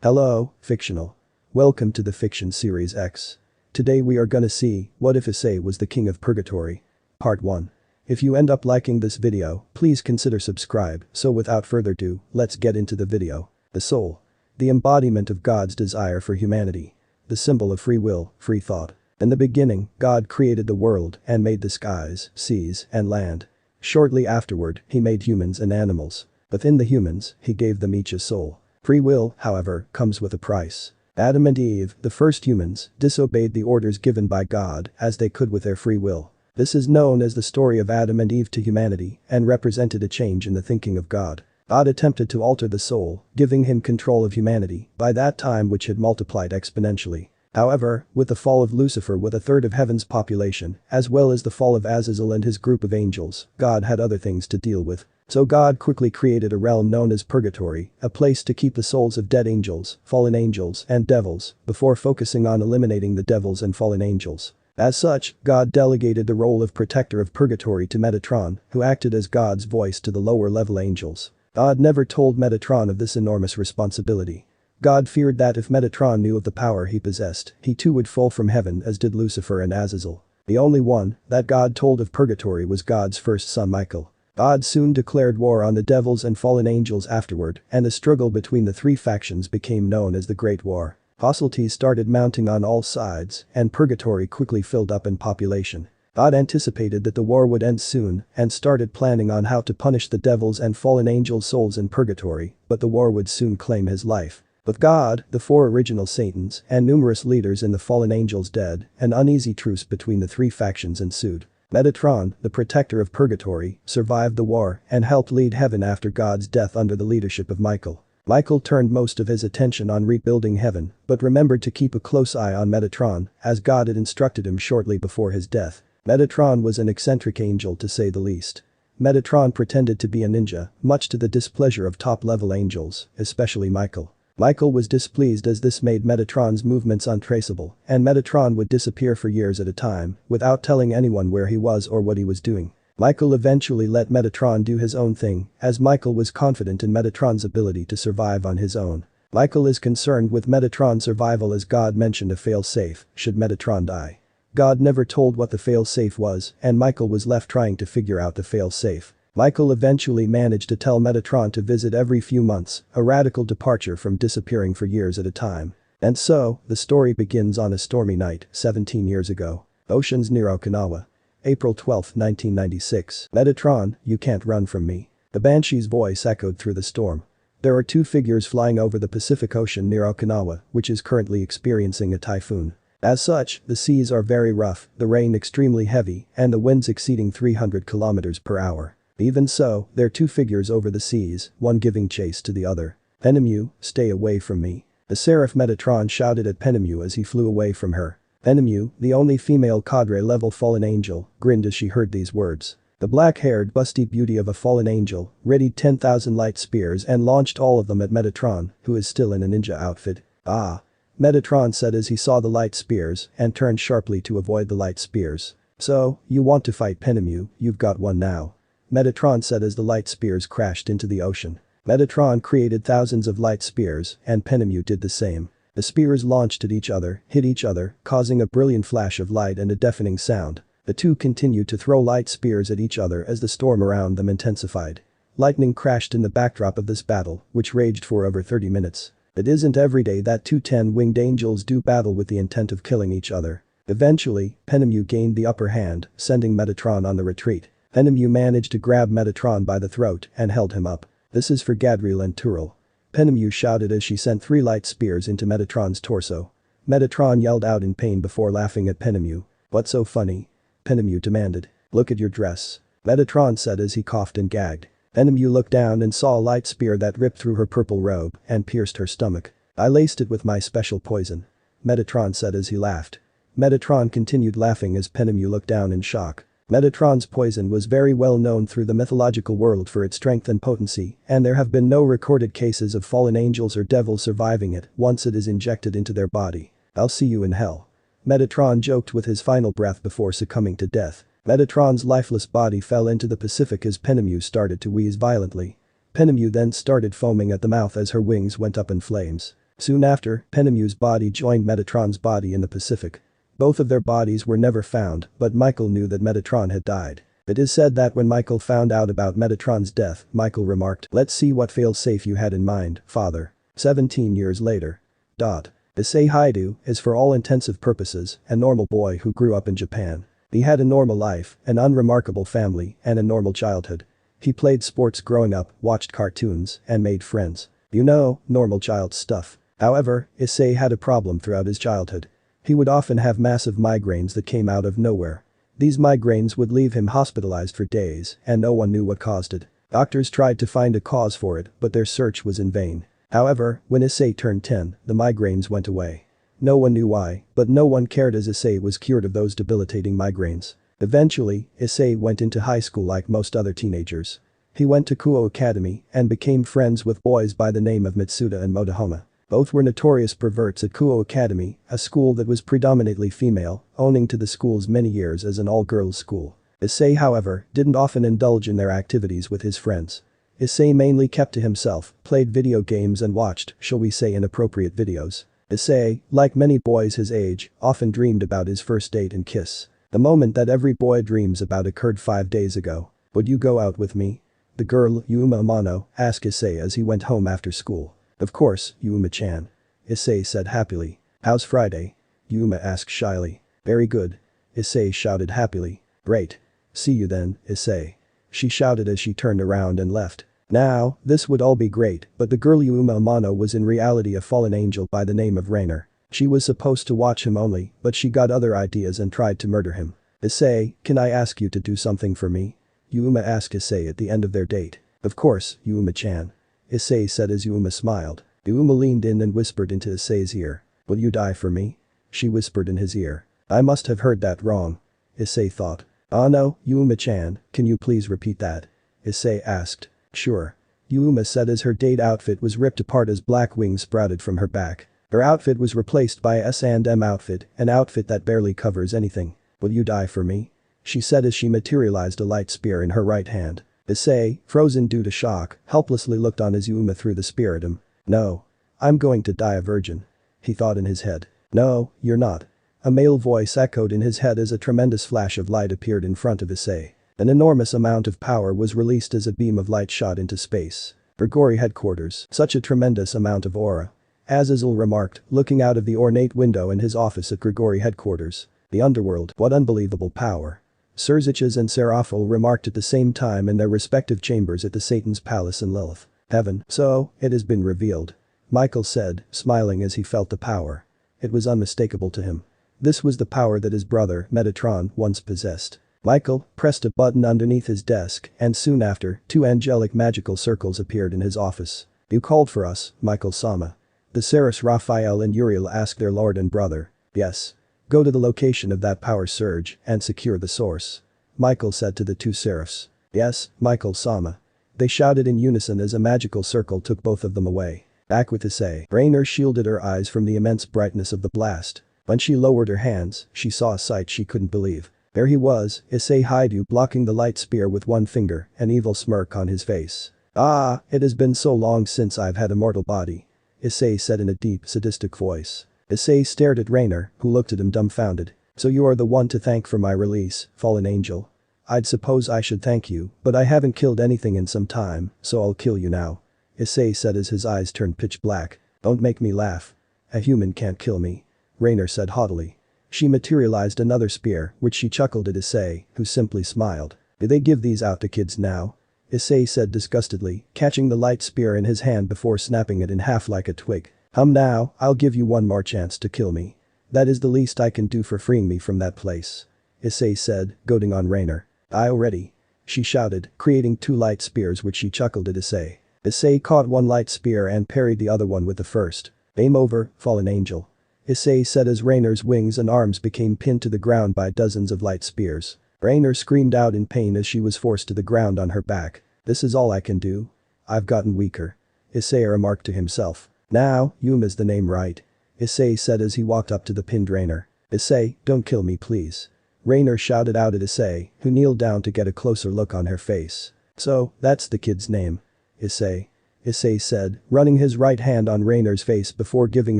Hello, fictional. Welcome to the Fiction Series X. Today we are gonna see, what if Issei was the King of Purgatory? Part 1. If you end up liking this video, please consider subscribe, so without further ado, let's get into the video. The soul. The embodiment of God's desire for humanity. The symbol of free will, free thought. In the beginning, God created the world and made the skies, seas, and land. Shortly afterward, he made humans and animals. Within the humans, he gave them each a soul. Free will, however, comes with a price. Adam and Eve, the first humans, disobeyed the orders given by God as they could with their free will. This is known as the story of Adam and Eve to humanity and represented a change in the thinking of God. God attempted to alter the soul, giving him control of humanity by that time which had multiplied exponentially. However, with the fall of Lucifer with a third of heaven's population, as well as the fall of Azazel and his group of angels, God had other things to deal with. So God quickly created a realm known as Purgatory, a place to keep the souls of dead angels, fallen angels, and devils, before focusing on eliminating the devils and fallen angels. As such, God delegated the role of protector of Purgatory to Metatron, who acted as God's voice to the lower-level angels. God never told Metatron of this enormous responsibility. God feared that if Metatron knew of the power he possessed, he too would fall from heaven as did Lucifer and Azazel. The only one that God told of Purgatory was God's first son Michael. God soon declared war on the devils and fallen angels afterward, and the struggle between the three factions became known as the Great War. Hostilities started mounting on all sides, and Purgatory quickly filled up in population. God anticipated that the war would end soon and started planning on how to punish the devils and fallen angel souls in Purgatory, but the war would soon claim his life. With God, the four original Satans, and numerous leaders in the fallen angels dead, an uneasy truce between the three factions ensued. Metatron, the protector of Purgatory, survived the war and helped lead heaven after God's death under the leadership of Michael. Michael turned most of his attention on rebuilding heaven, but remembered to keep a close eye on Metatron, as God had instructed him shortly before his death. Metatron was an eccentric angel to say the least. Metatron pretended to be a ninja, much to the displeasure of top-level angels, especially Michael. Michael was displeased as this made Metatron's movements untraceable, and Metatron would disappear for years at a time, without telling anyone where he was or what he was doing. Michael eventually let Metatron do his own thing, as Michael was confident in Metatron's ability to survive on his own. Michael is concerned with Metatron's survival as God mentioned a fail-safe, should Metatron die. God never told what the fail-safe was, and Michael was left trying to figure out the fail-safe. Michael eventually managed to tell Metatron to visit every few months, a radical departure from disappearing for years at a time. And so, the story begins on a stormy night, 17 years ago. Oceans near Okinawa. April 12, 1996. Metatron, you can't run from me. The Banshee's voice echoed through the storm. There are two figures flying over the Pacific Ocean near Okinawa, which is currently experiencing a typhoon. As such, the seas are very rough, the rain extremely heavy, and the winds exceeding 300 kilometers per hour. Even so, there are two figures over the seas, one giving chase to the other. Penemu, stay away from me. The seraph Metatron shouted at Penemu as he flew away from her. Penemu, the only female cadre-level fallen angel, grinned as she heard these words. The black-haired busty beauty of a fallen angel readied 10,000 light spears and launched all of them at Metatron, who is still in a ninja outfit. Ah! Metatron said as he saw the light spears and turned sharply to avoid the light spears. So, you want to fight Penemu, you've got one now. Metatron said as the light spears crashed into the ocean. Metatron created thousands of light spears, and Penemu did the same. The spears launched at each other, hit each other, causing a brilliant flash of light and a deafening sound. The two continued to throw light spears at each other as the storm around them intensified. Lightning crashed in the backdrop of this battle, which raged for over 30 minutes. It isn't every day that two 10-winged angels do battle with the intent of killing each other. Eventually, Penemu gained the upper hand, sending Metatron on the retreat. Penemu managed to grab Metatron by the throat and held him up. This is for Gadriel and Turil. Penemu shouted as she sent 3 light spears into Metatron's torso. Metatron yelled out in pain before laughing at Penemu. What's so funny? Penemu demanded. Look at your dress. Metatron said as he coughed and gagged. Penemu looked down and saw a light spear that ripped through her purple robe and pierced her stomach. I laced it with my special poison. Metatron said as he laughed. Metatron continued laughing as Penemu looked down in shock. Metatron's poison was very well known through the mythological world for its strength and potency, and there have been no recorded cases of fallen angels or devils surviving it once it is injected into their body. I'll see you in hell. Metatron joked with his final breath before succumbing to death. Metatron's lifeless body fell into the Pacific as Penemu started to wheeze violently. Penemu then started foaming at the mouth as her wings went up in flames. Soon after, Penemu's body joined Metatron's body in the Pacific. Both of their bodies were never found, but Michael knew that Metatron had died. It is said that when Michael found out about Metatron's death, Michael remarked, "Let's see what fail-safe you had in mind, father." 17 years later. Issei Hyoudou is for all intensive purposes a normal boy who grew up in Japan. He had a normal life, an unremarkable family, and a normal childhood. He played sports growing up, watched cartoons, and made friends. You know, normal child stuff. However, Issei had a problem throughout his childhood. He would often have massive migraines that came out of nowhere. These migraines would leave him hospitalized for days, and no one knew what caused it. Doctors tried to find a cause for it, but their search was in vain. However, when Issei turned 10, the migraines went away. No one knew why, but no one cared as Issei was cured of those debilitating migraines. Eventually, Issei went into high school like most other teenagers. He went to Kuo Academy and became friends with boys by the name of Mitsuda and Motohama. Both were notorious perverts at Kuo Academy, a school that was predominantly female, owing to the school's many years as an all-girls school. Issei, however, didn't often indulge in their activities with his friends. Issei mainly kept to himself, played video games and watched, shall we say, inappropriate videos. Issei, like many boys his age, often dreamed about his first date and kiss. The moment that every boy dreams about occurred 5 days ago. "Would you go out with me?" the girl, Yuma Amano, asked Issei as he went home after school. "Of course, Yuma-chan," Issei said happily. "How's Friday?" Yuma asked shyly. "Very good," Issei shouted happily. "Great. See you then, Issei," she shouted as she turned around and left. Now, this would all be great, but the girl Yuma Amano was in reality a fallen angel by the name of Rainer. She was supposed to watch him only, but she got other ideas and tried to murder him. "Issei, can I ask you to do something for me?" Yuma asked Issei at the end of their date. "Of course, Yuma-chan," Issei said as Yuma smiled. Yuma leaned in and whispered into Issei's ear. "Will you die for me?" she whispered in his ear. "I must have heard that wrong," Issei thought. "Ah no, Yuma-chan, can you please repeat that?" Issei asked. "Sure," Yuma said as her date outfit was ripped apart as black wings sprouted from her back. Her outfit was replaced by a S&M outfit, an outfit that barely covers anything. "Will you die for me?" she said as she materialized a light spear in her right hand. Issei, frozen due to shock, helplessly looked on as Yuma threw the spear at him. "No. I'm going to die a virgin," he thought in his head. "No, you're not." A male voice echoed in his head as a tremendous flash of light appeared in front of Issei. An enormous amount of power was released as a beam of light shot into space. Grigori headquarters, such a tremendous amount of aura. Azazel remarked, looking out of the ornate window in his office at Grigori headquarters. "The underworld, what unbelievable power." Serziches and Seraphil remarked at the same time in their respective chambers at the Satan's palace in Lilith. "Heaven, so, it has been revealed," Michael said, smiling as he felt the power. It was unmistakable to him. This was the power that his brother, Metatron, once possessed. Michael pressed a button underneath his desk and soon after, 2 angelic magical circles appeared in his office. "You called for us, Michael-sama." The seraphs Raphael and Uriel asked their lord and brother. "Yes. Go to the location of that power surge and secure the source," Michael said to the 2 seraphs. "Yes, Michael-sama." They shouted in unison as a magical circle took both of them away. Back with Issei, Rainer shielded her eyes from the immense brightness of the blast. When she lowered her hands, she saw a sight she couldn't believe. There he was, Issei Hyoudou blocking the light spear with one finger, an evil smirk on his face. "Ah, it has been so long since I've had a mortal body," Issei said in a deep, sadistic voice. Issei stared at Rainer, who looked at him dumbfounded. "So you are the one to thank for my release, fallen angel?" "I'd suppose I should thank you, but I haven't killed anything in some time, so I'll kill you now," Issei said as his eyes turned pitch black. "Don't make me laugh. A human can't kill me," Rainer said haughtily. She materialized another spear, which she chuckled at Issei, who simply smiled. "Do they give these out to kids now?" Issei said disgustedly, catching the light spear in his hand before snapping it in half like a twig. Now, I'll give you one more chance to kill me. That is the least I can do for freeing me from that place," Issei said, goading on Rainer. "I already," she shouted, creating 2 light spears which she chuckled at Issei. Issei caught one light spear and parried the other one with the first. "Game over, fallen angel," Issei said as Rainer's wings and arms became pinned to the ground by dozens of light spears. Rainer screamed out in pain as she was forced to the ground on her back. "This is all I can do? I've gotten weaker," Issei remarked to himself. "Now, Yuma's the name, right?" Issei said as he walked up to the pinned Rainer. "Issei, don't kill me please," Rainer shouted out at Issei, who kneeled down to get a closer look on her face. "So, that's the kid's name. Issei." Issei said, running his right hand on Rainer's face before giving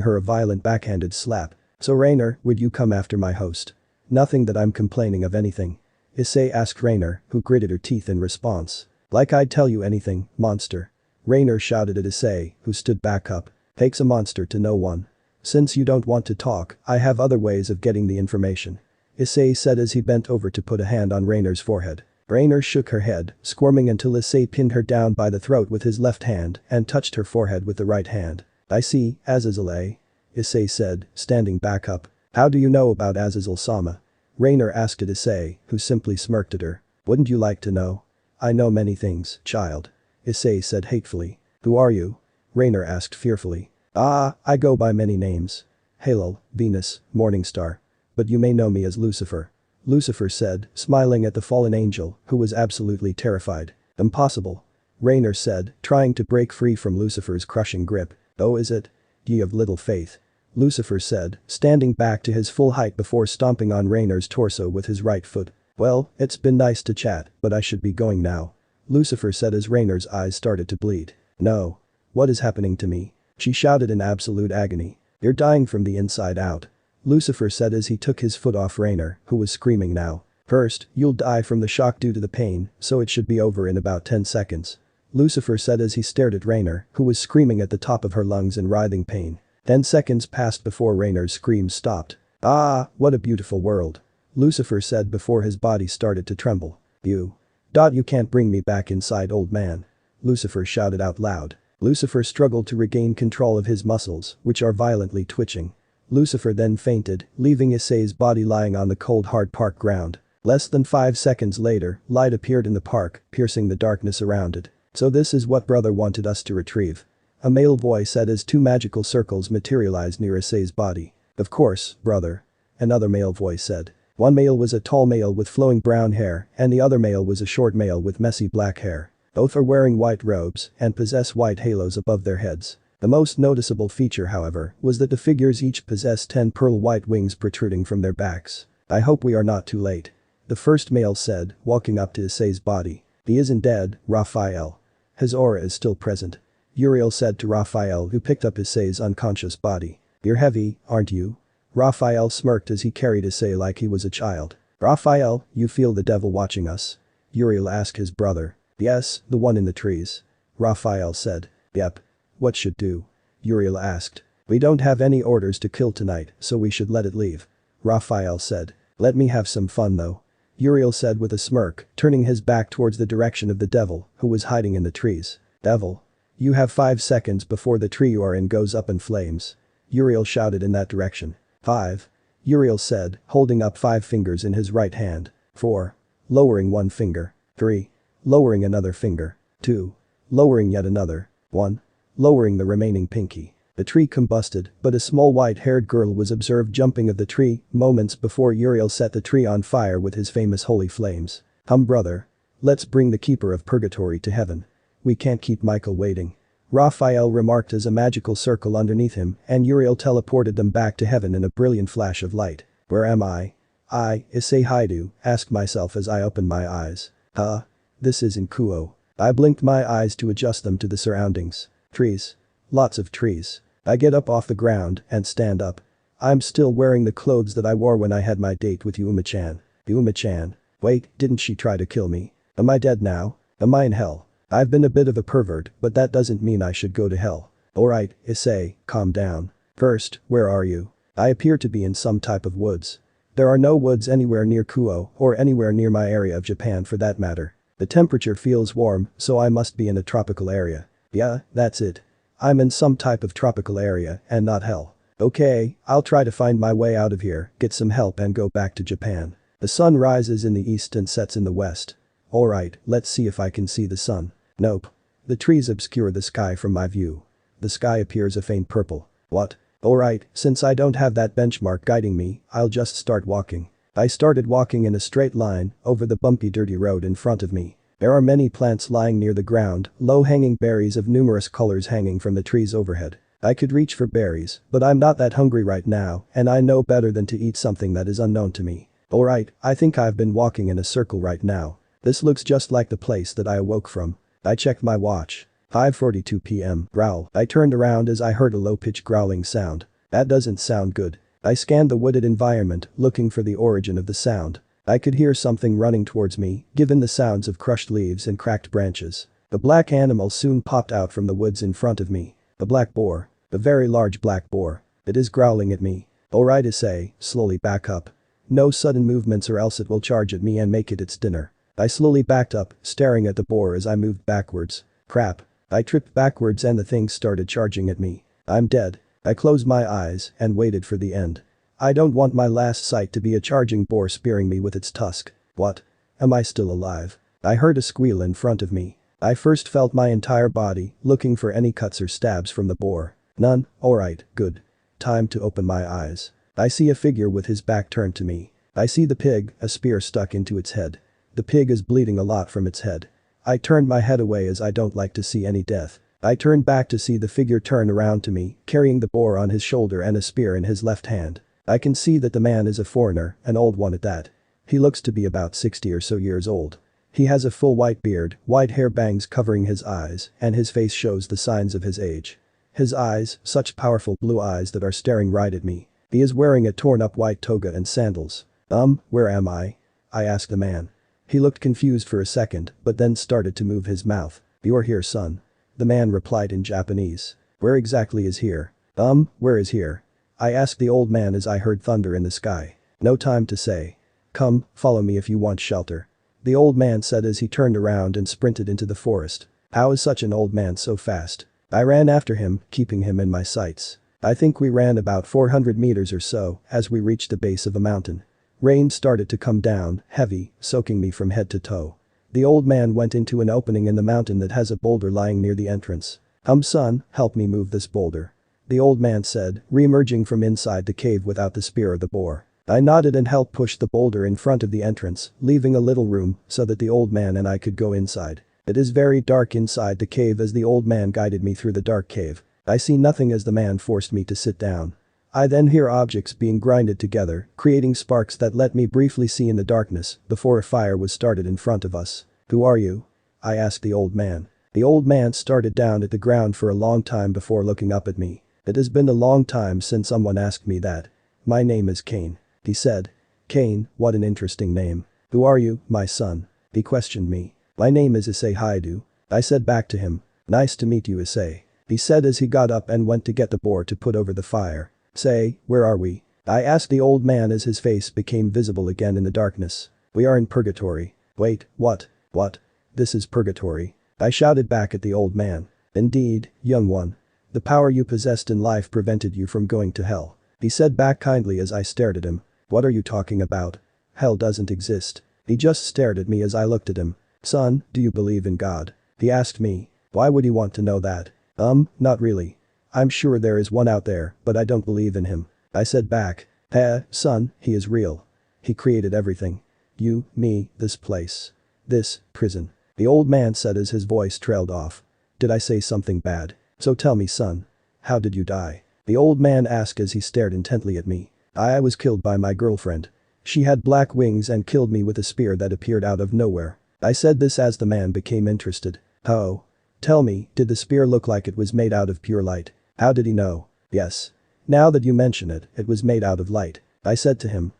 her a violent backhanded slap. So Rainer, would you come after my host? Nothing that I'm complaining of anything. Issei asked Rainer, who gritted her teeth in response. Like I'd tell you anything, monster. Rainer shouted at Issei, who stood back up. Takes a monster to know one. Since you don't want to talk, I have other ways of getting the information. Issei said as he bent over to put a hand on Rainer's forehead. Rainer shook her head, squirming until Issei pinned her down by the throat with his left hand and touched her forehead with the right hand. I see, Azazel. Issei said, standing back up. How do you know about Azazel-sama? Rainer asked at Issei, who simply smirked at her. Wouldn't you like to know? I know many things, child. Issei said hatefully. Who are you? Rainer asked fearfully. I go by many names. Halel, Venus, Morningstar. But you may know me as Lucifer. Lucifer said, smiling at the fallen angel, who was absolutely terrified. Impossible. Rainer said, trying to break free from Lucifer's crushing grip. Oh, is it? Ye of little faith. Lucifer said, standing back to his full height before stomping on Rainer's torso with his right foot. Well, it's been nice to chat, but I should be going now. Lucifer said as Rainer's eyes started to bleed. No. What is happening to me? She shouted in absolute agony. You're dying from the inside out. Lucifer said as he took his foot off Rainer, who was screaming now. First, you'll die from the shock due to the pain, so it should be over in about 10 seconds. Lucifer said as he stared at Rainer, who was screaming at the top of her lungs in writhing pain. 10 seconds passed before Rainer's screams stopped. Ah, what a beautiful world. Lucifer said before his body started to tremble. You can't bring me back inside, old man. Lucifer shouted out loud. Lucifer struggled to regain control of his muscles, which are violently twitching. Lucifer then fainted, leaving Issei's body lying on the cold hard park ground. Less than 5 seconds later, light appeared in the park, piercing the darkness around it. So this is what brother wanted us to retrieve. A male voice said as two magical circles materialized near Issei's body. Of course, brother. Another male voice said. One male was a tall male with flowing brown hair and the other male was a short male with messy black hair. Both are wearing white robes and possess white halos above their heads. The most noticeable feature, however, was that the figures each possessed 10 pearl white wings protruding from their backs. I hope we are not too late. The first male said, walking up to Issei's body. He isn't dead, Raphael. His aura is still present. Uriel said to Raphael, who picked up Issei's unconscious body. You're heavy, aren't you? Raphael smirked as he carried Issei like he was a child. Raphael, you feel the devil watching us? Uriel asked his brother. Yes, the one in the trees. Raphael said. Yep. What should do? Uriel asked. We don't have any orders to kill tonight, so we should let it leave. Raphael said. Let me have some fun though. Uriel said with a smirk, turning his back towards the direction of the devil, who was hiding in the trees. Devil. You have 5 seconds before the tree you are in goes up in flames. Uriel shouted in that direction. 5. Uriel said, holding up 5 fingers in his right hand. 4. Lowering 1 finger. 3. Lowering another finger. 2. Lowering yet another. 1. Lowering the remaining pinky. The tree combusted, but a small white-haired girl was observed jumping of the tree moments before Uriel set the tree on fire with his famous holy flames. Brother. Let's bring the keeper of purgatory to heaven. We can't keep Michael waiting. Raphael remarked as a magical circle underneath him and Uriel teleported them back to heaven in a brilliant flash of light. Where am I? I, Issei Hyoudou, asked myself as I opened my eyes. This isn't Kuo. I blinked my eyes to adjust them to the surroundings. Trees. Lots of trees. I get up off the ground and stand up. I'm still wearing the clothes that I wore when I had my date with Yuma-chan. Yuma-chan. Wait, didn't she try to kill me? Am I dead now? Am I in hell? I've been a bit of a pervert, but that doesn't mean I should go to hell. Alright, Issei, calm down. First, where are you? I appear to be in some type of woods. There are no woods anywhere near Kuo or anywhere near my area of Japan for that matter. The temperature feels warm, so I must be in a tropical area. Yeah, that's it. I'm in some type of tropical area and not hell. Okay, I'll try to find my way out of here, get some help and go back to Japan. The sun rises in the east and sets in the west. Alright, let's see if I can see the sun. Nope. The trees obscure the sky from my view. The sky appears a faint purple. What? Alright, since I don't have that benchmark guiding me, I'll just start walking. I started walking in a straight line over the bumpy dirty road in front of me. There are many plants lying near the ground, low-hanging berries of numerous colors hanging from the trees overhead. I could reach for berries, but I'm not that hungry right now and I know better than to eat something that is unknown to me. Alright, I think I've been walking in a circle right now. This looks just like the place that I awoke from. I checked my watch. 5:42 p.m. Growl. I turned around as I heard a low-pitched growling sound. That doesn't sound good. I scanned the wooded environment, looking for the origin of the sound. I could hear something running towards me, given the sounds of crushed leaves and cracked branches. A black animal soon popped out from the woods in front of me. A black boar. A very large black boar. It is growling at me. Alright, Issei, slowly back up. No sudden movements or else it will charge at me and make it its dinner. I slowly backed up, staring at the boar as I moved backwards. Crap. I tripped backwards and the thing started charging at me. I'm dead. I closed my eyes and waited for the end. I don't want my last sight to be a charging boar spearing me with its tusk. What? Am I still alive? I heard a squeal in front of me. I first felt my entire body, looking for any cuts or stabs from the boar. None. Alright, good. Time to open my eyes. I see a figure with his back turned to me. I see the pig, a spear stuck into its head. The pig is bleeding a lot from its head. I turned my head away as I don't like to see any death. I turned back to see the figure turn around to me, carrying the boar on his shoulder and a spear in his left hand. I can see that the man is a foreigner, an old one at that. He looks to be about 60 or so years old. He has a full white beard, white hair bangs covering his eyes, and his face shows the signs of his age. His eyes, such powerful blue eyes that are staring right at me. He is wearing a torn up white toga and sandals. Where am I? I asked the man. He looked confused for a second, but then started to move his mouth. You're here, son. The man replied in Japanese. Where exactly is here? Where is here? I asked the old man as I heard thunder in the sky. No time to say. Come, follow me if you want shelter. The old man said as he turned around and sprinted into the forest. How is such an old man so fast? I ran after him, keeping him in my sights. I think we ran about 400 meters or so as we reached the base of a mountain. Rain started to come down, heavy, soaking me from head to toe. The old man went into an opening in the mountain that has a boulder lying near the entrance. Son, help me move this boulder. The old man said, re-emerging from inside the cave without the spear or the boar. I nodded and helped push the boulder in front of the entrance, leaving a little room so that the old man and I could go inside. It is very dark inside the cave as the old man guided me through the dark cave. I see nothing as the man forced me to sit down. I then hear objects being grinded together, creating sparks that let me briefly see in the darkness before a fire was started in front of us. Who are you? I asked the old man. The old man started down at the ground for a long time before looking up at me. It has been a long time since someone asked me that. My name is Cain. He said. Cain, what an interesting name. Who are you, my son? He questioned me. My name is Issei Hyoudou. I said back to him. Nice to meet you, Issei. He said as he got up and went to get the boar to put over the fire. Say, where are we? I asked the old man as his face became visible again in the darkness. We are in purgatory. Wait, what? What? This is purgatory. I shouted back at the old man. Indeed, young one. The power you possessed in life prevented you from going to hell. He said back kindly as I stared at him. What are you talking about? Hell doesn't exist. He just stared at me as I looked at him. Son, do you believe in God? He asked me. Why would he want to know that? Not really. I'm sure there is one out there, but I don't believe in him. I said back. Son, he is real. He created everything. You, me, this place. This, prison. The old man said as his voice trailed off. Did I say something bad? So tell me, son. How did you die? The old man asked as he stared intently at me. I was killed by my girlfriend. She had black wings and killed me with a spear that appeared out of nowhere. I said this as the man became interested. Oh. Tell me, did the spear look like it was made out of pure light? How did he know? Yes. Now that you mention it, it was made out of light. I said to him.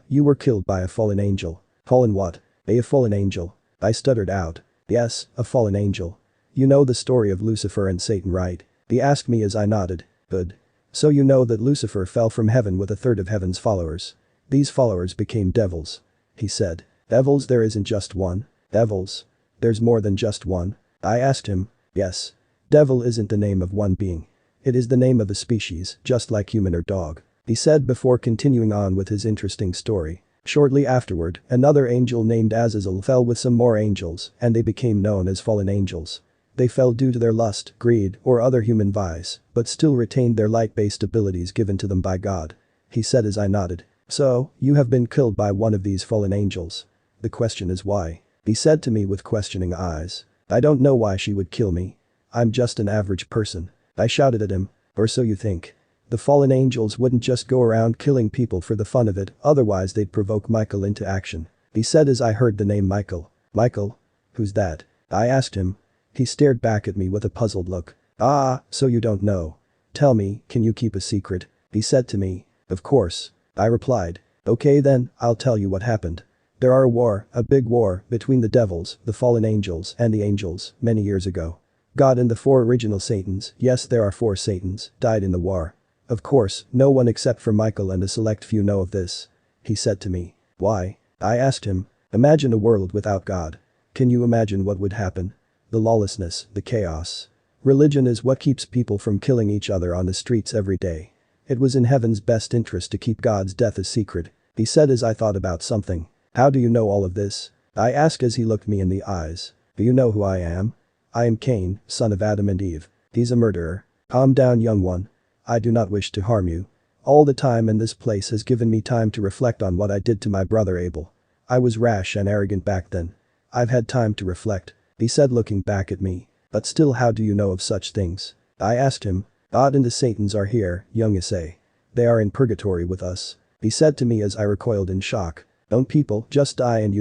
You were killed by a fallen angel. Fallen what? A fallen angel. I stuttered out. Yes, a fallen angel. You know the story of Lucifer and Satan, right? He asked me as I nodded. Good. So you know that Lucifer fell from heaven with a third of heaven's followers. These followers became devils. He said. Devils, there isn't just one. Devils. There's more than just one. I asked him. Yes. Devil isn't the name of one being. It is the name of a species, just like human or dog. He said before continuing on with his interesting story. Shortly afterward, another angel named Azazel fell with some more angels, and they became known as fallen angels. They fell due to their lust, greed, or other human vice, but still retained their light-based abilities given to them by God. He said as I nodded. So, you have been killed by one of these fallen angels. The question is why? He said to me with questioning eyes. I don't know why she would kill me. I'm just an average person. I shouted at him. Or so you think. The fallen angels wouldn't just go around killing people for the fun of it, otherwise they'd provoke Michael into action. He said as I heard the name Michael. Michael? Who's that? I asked him. He stared back at me with a puzzled look. "Ah, so you don't know. Tell me, can you keep a secret?" he said to me. "Of course," I replied. "Okay then, I'll tell you what happened. There are a big war, between the devils, the fallen angels and the angels, many years ago. God and the 4 original Satans, yes there are 4 Satans, died in the war. Of course, no one except for Michael and a select few know of this," he said to me. "Why?" I asked him. "Imagine a world without God. Can you imagine what would happen? The lawlessness, the chaos. Religion is what keeps people from killing each other on the streets every day. It was in heaven's best interest to keep God's death a secret," he said as I thought about something. "How do you know all of this?" I asked as he looked me in the eyes. "Do you know who I am? I am Cain, son of Adam and Eve. He's a murderer." "Calm down, young one. I do not wish to harm you. All the time in this place has given me time to reflect on what I did to my brother Abel. I was rash and arrogant back then. I've had time to reflect," he said looking back at me. "But still, how do you know of such things?" I asked him. "God and the Satans are here, young Issei. They are in purgatory with us," he said to me as I recoiled in shock. "Don't people just die and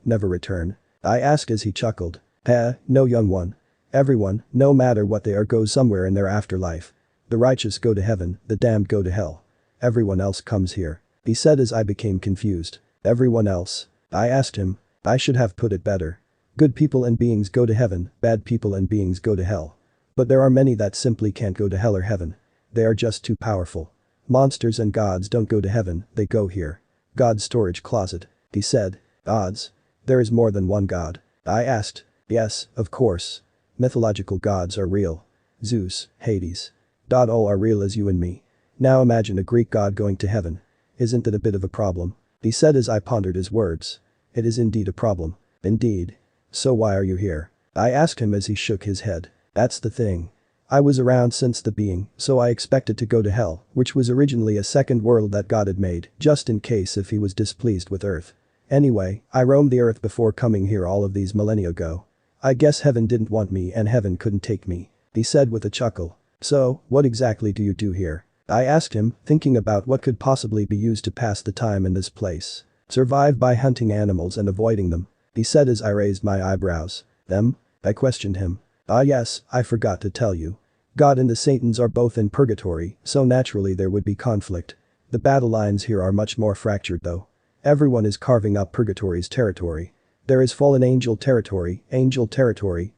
never return?" I asked as he chuckled. No young one. Everyone, no matter what they are, goes somewhere in their afterlife. The righteous go to heaven, the damned go to hell. Everyone else comes here," he said as I became confused. "Everyone else?" I asked him. I should have put it better. Good people and beings go to heaven, bad people and beings go to hell. But there are many that simply can't go to hell or heaven. They are just too powerful. Monsters and gods don't go to heaven, they go here. God's storage closet," he said. "Gods? There is more than one god?" I asked. "Yes, of course. Mythological gods are real. Zeus, Hades. All are real as you and me. Now imagine a Greek god going to heaven. Isn't it a bit of a problem?" he said as I pondered his words. "It is indeed a problem. Indeed. So why are you here?" I asked him as he shook his head. "That's the thing. I was around since the beginning, so I expected to go to hell, which was originally a second world that God had made, just in case if he was displeased with Earth. Anyway, I roamed the Earth before coming here all of these millennia ago. I guess heaven didn't want me and heaven couldn't take me," he said with a chuckle. "So, what exactly do you do here?" I asked him, thinking about what could possibly be used to pass the time in this place. "Survive by hunting animals and avoiding them," he said as I raised my eyebrows. "Them?" I questioned him. "Ah yes, I forgot to tell you. God and the Satans are both in purgatory, so naturally there would be conflict. The battle lines here are much more fractured though. Everyone is carving up purgatory's territory. There is fallen angel territory,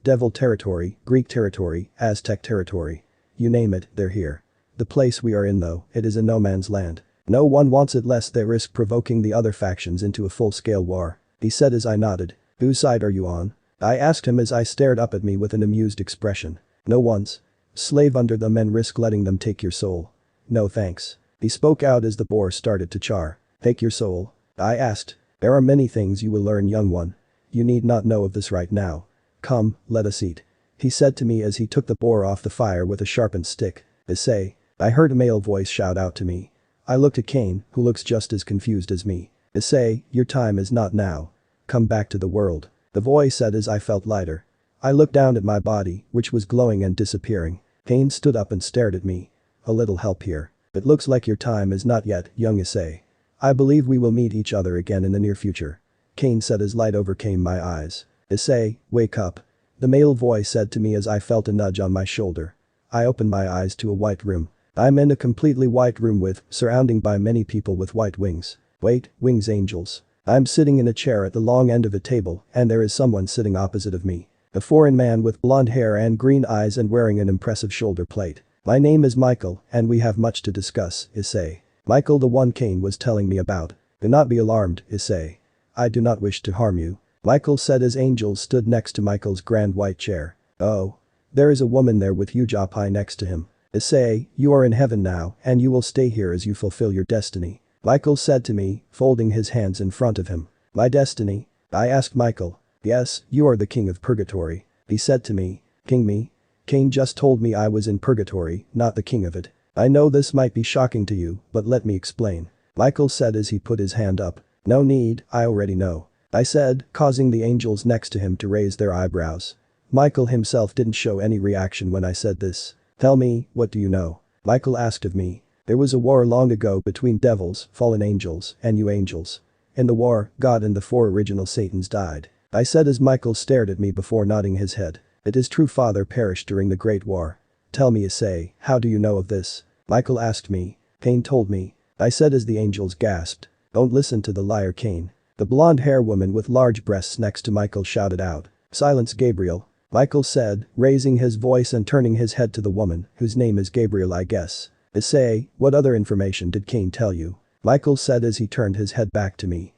devil territory, Greek territory, Aztec territory. You name it, they're here. The place we are in though, it is a no man's land. No one wants it lest they risk provoking the other factions into a full-scale war," he said as I nodded. "Whose side are you on?" I asked him as I stared up at me with an amused expression. "No one's. Slave under them and risk letting them take your soul. No thanks," he spoke out as the boar started to char. "Take your soul?" I asked. "There are many things you will learn, young one. You need not know of this right now. Come, let us eat," he said to me as he took the boar off the fire with a sharpened stick. "Issei," I heard a male voice shout out to me. I looked at Cain, who looks just as confused as me. "Issei, your time is not now. Come back to the world," the voice said as I felt lighter. I looked down at my body, which was glowing and disappearing. Cain stood up and stared at me. "A little help here. It looks like your time is not yet, young Issei. I believe we will meet each other again in the near future," Cain said as light overcame my eyes. "Issei, wake up," the male voice said to me as I felt a nudge on my shoulder. I opened my eyes to a white room. I'm in a completely white room surrounding by many people with white wings. Wait, wings angels. I'm sitting in a chair at the long end of a table and there is someone sitting opposite of me. A foreign man with blonde hair and green eyes and wearing an impressive shoulder plate. "My name is Michael and we have much to discuss, Issei." Michael, the one Cain was telling me about. "Do not be alarmed, Issei. I do not wish to harm you," Michael said as angels stood next to Michael's grand white chair. "Oh. There is a woman there with huge pie next to him. Issei, you are in heaven now and you will stay here as you fulfill your destiny," Michael said to me, folding his hands in front of him. "My destiny?" I asked Michael. "Yes, you are the King of Purgatory," he said to me. "King me? Cain just told me I was in purgatory, not the king of it. I know this might be shocking to you, but let me explain," Michael said as he put his hand up. "No need, I already know," I said, causing the angels next to him to raise their eyebrows. Michael himself didn't show any reaction when I said this. "Tell me, what do you know?" Michael asked of me. "There was a war long ago between devils, fallen angels, and you angels. In the war, God and the 4 original Satans died," I said as Michael stared at me before nodding his head. His true father perished during the Great War. Tell me, Issei, how do you know of this? Michael asked me. Cain told me. I said as the angels gasped. Don't listen to the liar, Cain. The blonde-haired woman with large breasts next to Michael shouted out. Silence, Gabriel. Michael said, raising his voice and turning his head to the woman, whose name is Gabriel, I guess. Issei, what other information did Cain tell you? Michael said as he turned his head back to me.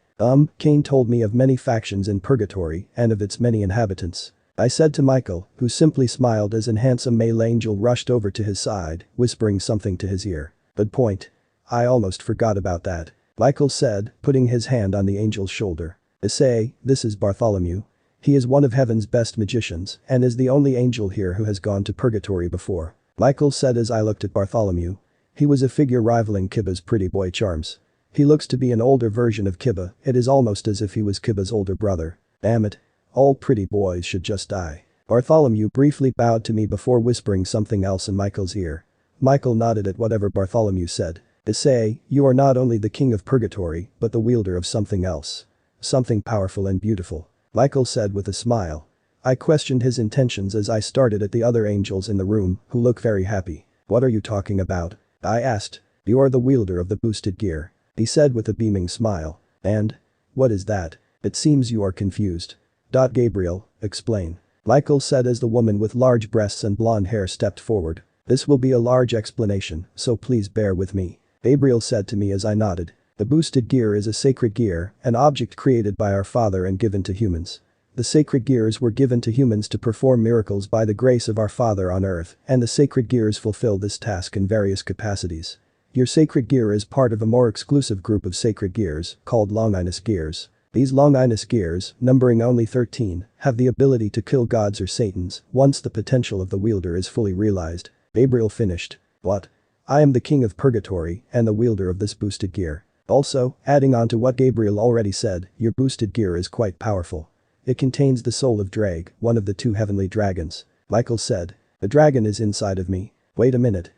Cain told me of many factions in Purgatory and of its many inhabitants. I said to Michael, who simply smiled as an handsome male angel rushed over to his side, whispering something to his ear. Good point. I almost forgot about that. Michael said, putting his hand on the angel's shoulder. Issei, this is Bartholomew. He is one of heaven's best magicians and is the only angel here who has gone to Purgatory before. Michael said as I looked at Bartholomew. He was a figure rivaling Kiba's pretty boy charms. He looks to be an older version of Kiba, it is almost as if he was Kiba's older brother. Damn it. All pretty boys should just die. Bartholomew briefly bowed to me before whispering something else in Michael's ear. Michael nodded at whatever Bartholomew said. Issei, you are not only the king of Purgatory, but the wielder of something else. Something powerful and beautiful. Michael said with a smile. I questioned his intentions as I started at the other angels in the room, who look very happy. What are you talking about? I asked. You are the wielder of the boosted gear. He said with a beaming smile. And? What is that? It seems you are confused. Gabriel, explain. Michael said as the woman with large breasts and blonde hair stepped forward. This will be a large explanation, so please bear with me. Gabriel said to me as I nodded. The boosted gear is a sacred gear, an object created by our Father and given to humans. The sacred gears were given to humans to perform miracles by the grace of our Father on earth, and the sacred gears fulfill this task in various capacities. Your sacred gear is part of a more exclusive group of sacred gears, called Longinus gears. These Longinus gears, numbering only 13, have the ability to kill gods or satans once the potential of the wielder is fully realized. Gabriel finished. What? I am the king of Purgatory and the wielder of this boosted gear. Also, adding on to what Gabriel already said, your boosted gear is quite powerful. It contains the soul of Drag, one of the two heavenly dragons. Michael said. The dragon is inside of me. Wait a minute.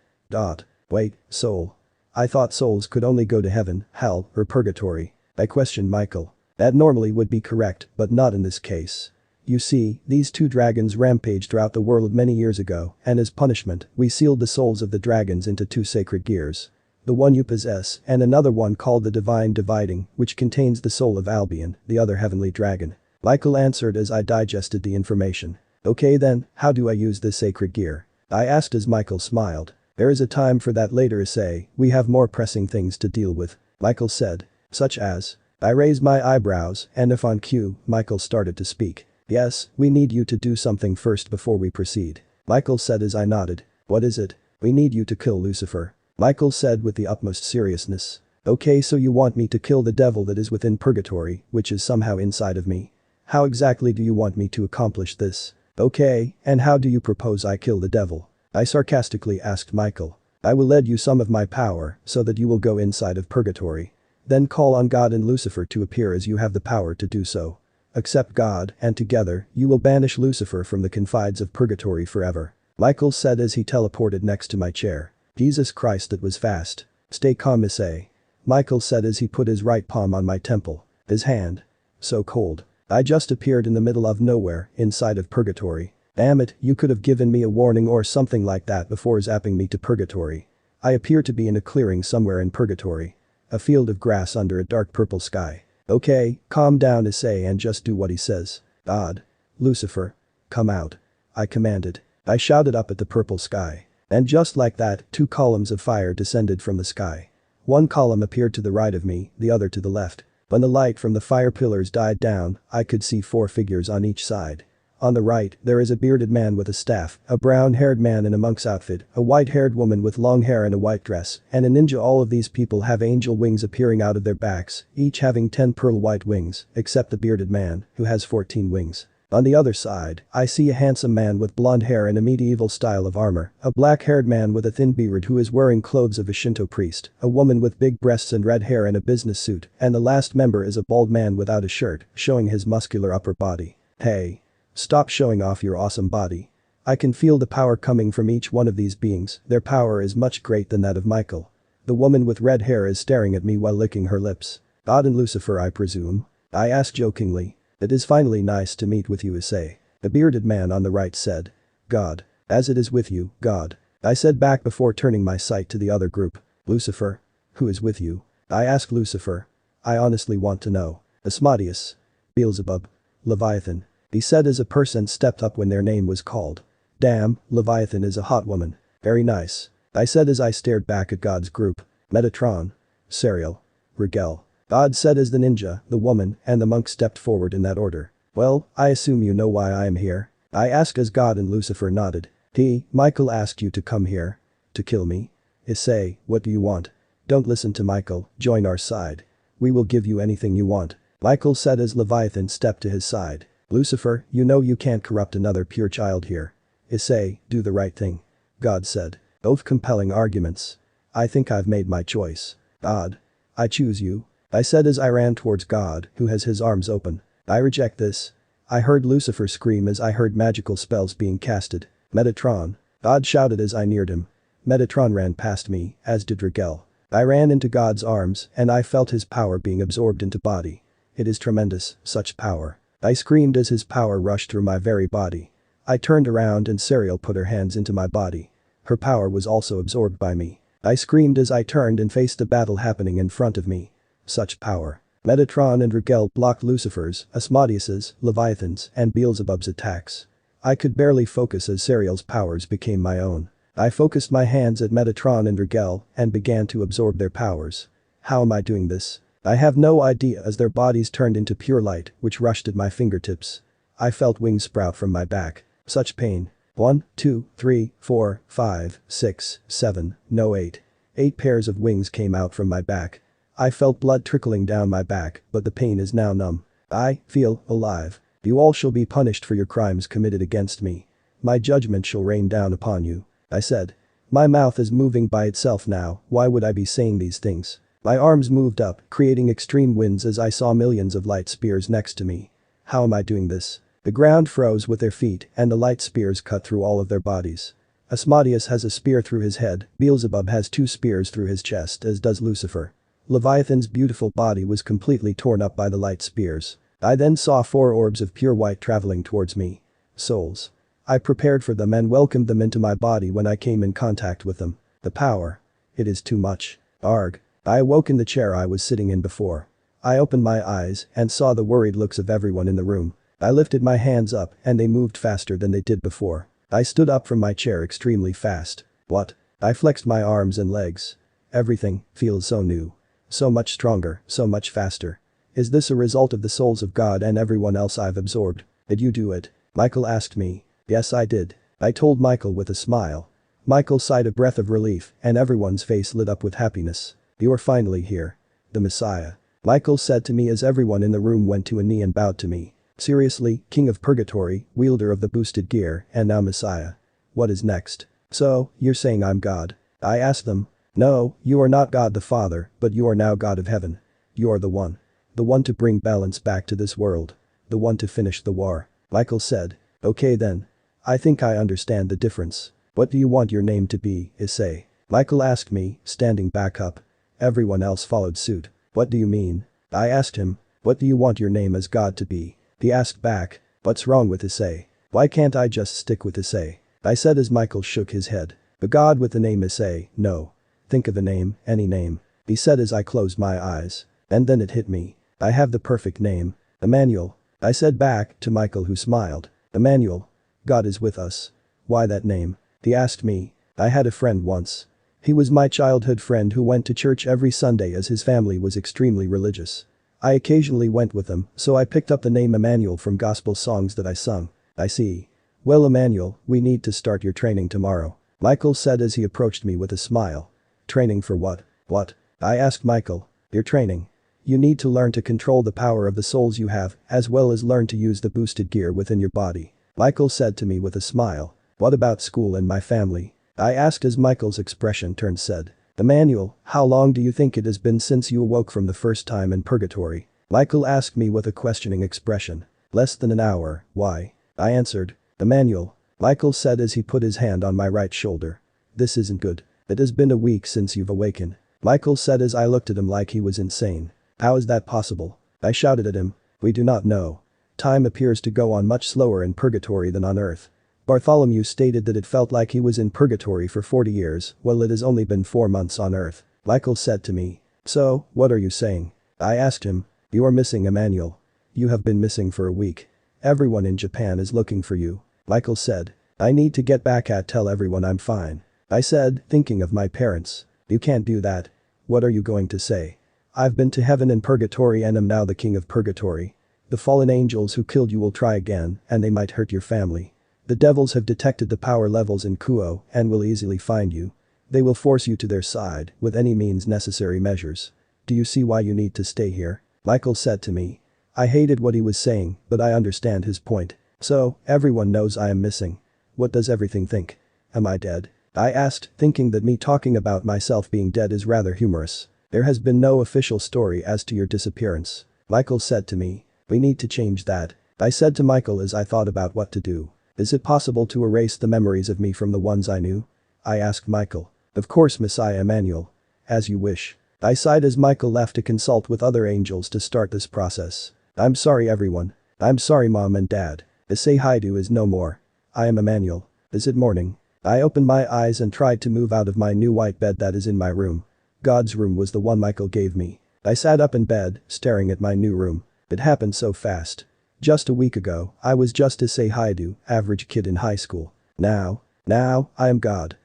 Wait, soul. I thought souls could only go to heaven, hell, or purgatory. I questioned Michael. That normally would be correct, but not in this case. You see, these two dragons rampaged throughout the world many years ago, and as punishment, we sealed the souls of the dragons into two sacred gears. The one you possess, and another one called the Divine Dividing, which contains the soul of Albion, the other heavenly dragon. Michael answered as I digested the information. Okay then, how do I use this sacred gear? I asked as Michael smiled. There is a time for that later, Issei, we have more pressing things to deal with. Michael said. Such as? I raised my eyebrows, and if on cue, Michael started to speak. Yes, we need you to do something first before we proceed. Michael said as I nodded. What is it? We need you to kill Lucifer. Michael said with the utmost seriousness. Okay, so you want me to kill the devil that is within Purgatory, which is somehow inside of me. How exactly do you want me to accomplish this? Okay, and how do you propose I kill the devil? I sarcastically asked Michael. I will lend you some of my power, so that you will go inside of Purgatory. Then call on God and Lucifer to appear as you have the power to do so. Accept God, and together, you will banish Lucifer from the confines of Purgatory forever. Michael said as he teleported next to my chair. Jesus Christ, that was fast. Stay calm, Issei. Michael said as he put his right palm on my temple. His hand. So cold. I just appeared in the middle of nowhere, inside of Purgatory. Damn it, you could have given me a warning or something like that before zapping me to Purgatory. I appear to be in a clearing somewhere in Purgatory. A field of grass under a dark purple sky. Okay, calm down, Issei, and just do what he says. God. Lucifer. Come out. I commanded. I shouted up at the purple sky. And just like that, two columns of fire descended from the sky. One column appeared to the right of me, the other to the left. When the light from the fire pillars died down, I could see 4 figures on each side. On the right, there is a bearded man with a staff, a brown-haired man in a monk's outfit, a white-haired woman with long hair and a white dress, and a ninja. All of these people have angel wings appearing out of their backs, each having 10 pearl white wings, except the bearded man, who has 14 wings. On the other side, I see a handsome man with blonde hair and a medieval style of armor, a black-haired man with a thin beard who is wearing clothes of a Shinto priest, a woman with big breasts and red hair and a business suit, and the last member is a bald man without a shirt, showing his muscular upper body. Hey. Stop showing off your awesome body. I can feel the power coming from each one of these beings, their power is much greater than that of Michael. The woman with red hair is staring at me while licking her lips. God and Lucifer, I presume? I asked jokingly. It is finally nice to meet with you, Issei. The bearded man on the right said. God. As it is with you, God. I said back before turning my sight to the other group. Lucifer. Who is with you? I asked Lucifer. I honestly want to know. Asmodeus. Beelzebub. Leviathan. He said as a person stepped up when their name was called. Damn, Leviathan is a hot woman. Very nice. I said as I stared back at God's group. Metatron. Serial. Rigel. God said as the ninja, the woman, and the monk stepped forward in that order. Well, I assume you know why I am here. I asked as God and Lucifer nodded. Michael asked you to come here. To kill me? Issei, what do you want? Don't listen to Michael, join our side. We will give you anything you want. Michael said as Leviathan stepped to his side. Lucifer, you know you can't corrupt another pure child here. Issei, do the right thing. God said. Both compelling arguments. I think I've made my choice. God. I choose you. I said as I ran towards God, who has his arms open. I reject this. I heard Lucifer scream as I heard magical spells being casted. Metatron. God shouted as I neared him. Metatron ran past me, as did Rigel. I ran into God's arms, and I felt his power being absorbed into body. It is tremendous, such power. I screamed as his power rushed through my very body. I turned around and Serial put her hands into my body. Her power was also absorbed by me. I screamed as I turned and faced the battle happening in front of me. Such power. Metatron and Rigel blocked Lucifer's, Asmodeus's, Leviathan's, and Beelzebub's attacks. I could barely focus as Serial's powers became my own. I focused my hands at Metatron and Rigel and began to absorb their powers. How am I doing this? I have no idea as their bodies turned into pure light which rushed at my fingertips. I felt wings sprout from my back. Such pain. 1, 2, 3, 4, 5, 6, 7, no 8. 8 pairs of wings came out from my back. I felt blood trickling down my back, but the pain is now numb. I feel alive. You all shall be punished for your crimes committed against me. My judgment shall rain down upon you. I said. My mouth is moving by itself now, why would I be saying these things? My arms moved up, creating extreme winds as I saw millions of light spears next to me. How am I doing this? The ground froze with their feet and the light spears cut through all of their bodies. Asmodeus has a spear through his head, Beelzebub has 2 spears through his chest as does Lucifer. Leviathan's beautiful body was completely torn up by the light spears. I then saw 4 orbs of pure white traveling towards me. Souls. I prepared for them and welcomed them into my body when I came in contact with them. The power. It is too much. Arg. I awoke in the chair I was sitting in before. I opened my eyes and saw the worried looks of everyone in the room. I lifted my hands up and they moved faster than they did before. I stood up from my chair extremely fast. What? I flexed my arms and legs. Everything feels so new. So much stronger, so much faster. Is this a result of the souls of God and everyone else I've absorbed? Did you do it? Michael asked me. Yes, I did. I told Michael with a smile. Michael sighed a breath of relief and everyone's face lit up with happiness. You are finally here. The Messiah. Michael said to me as everyone in the room went to a knee and bowed to me. Seriously, King of Purgatory, wielder of the boosted gear, and now Messiah. What is next? So, you're saying I'm God? I asked them. No, you are not God the Father, but you are now God of heaven. You are the one. The one to bring balance back to this world. The one to finish the war. Michael said. Okay then. I think I understand the difference. What do you want your name to be, Issei? Michael asked me, standing back up. Everyone else followed suit. What do you mean? I asked him. What do you want your name as God to be? He asked back. What's wrong with Issei? Why can't I just stick with Issei? I said as Michael shook his head. The God with the name Issei, no. Think of a name, any name. He said as I closed my eyes. And then it hit me. I have the perfect name. Emmanuel. I said back to Michael who smiled. Emmanuel. God is with us. Why that name? He asked me. I had a friend once. He was my childhood friend who went to church every Sunday as his family was extremely religious. I occasionally went with them, so I picked up the name Emmanuel from gospel songs that I sung. I see. Well, Emmanuel, we need to start your training tomorrow. Michael said as he approached me with a smile. Training for what? What? I asked Michael. Your training. You need to learn to control the power of the souls you have, as well as learn to use the boosted gear within your body. Michael said to me with a smile. What about school and my family? I asked as Michael's expression turned said. Emmanuel, how long do you think it has been since you awoke from the first time in purgatory? Michael asked me with a questioning expression. Less than an hour, why? I answered. Emmanuel. Michael said as he put his hand on my right shoulder. This isn't good. It has been a week since you've awakened. Michael said as I looked at him like he was insane. How is that possible? I shouted at him. We do not know. time appears to go on much slower in purgatory than on earth. Bartholomew stated that it felt like he was in purgatory for 40 years, while it has only been 4 months on earth. Michael said to me. So, what are you saying? I asked him. You are missing, Emmanuel. You have been missing for a week. Everyone in Japan is looking for you. Michael said. I need to get back at tell everyone I'm fine. I said, thinking of my parents. You can't do that. What are you going to say? I've been to heaven and purgatory and am now the king of purgatory. The fallen angels who killed you will try again, and they might hurt your family. The devils have detected the power levels in Kuo and will easily find you. They will force you to their side with any means necessary measures. Do you see why you need to stay here? Michael said to me. I hated what he was saying, but I understand his point. So, everyone knows I am missing. What does everything think? Am I dead? I asked, thinking that me talking about myself being dead is rather humorous. There has been no official story as to your disappearance. Michael said to me. We need to change that. I said to Michael as I thought about what to do. Is it possible to erase the memories of me from the ones I knew? I asked Michael. Of course, Messiah Emmanuel. As you wish. I sighed as Michael left to consult with other angels to start this process. I'm sorry everyone. I'm sorry Mom and Dad. Issei Hyoudou is no more. I am Emmanuel. Is it morning? I opened my eyes and tried to move out of my new white bed that is in my room. God's room was the one Michael gave me. I sat up in bed, staring at my new room. It happened so fast. Just a week ago, I was just Issei Hyoudou, average kid in high school. Now, I am God.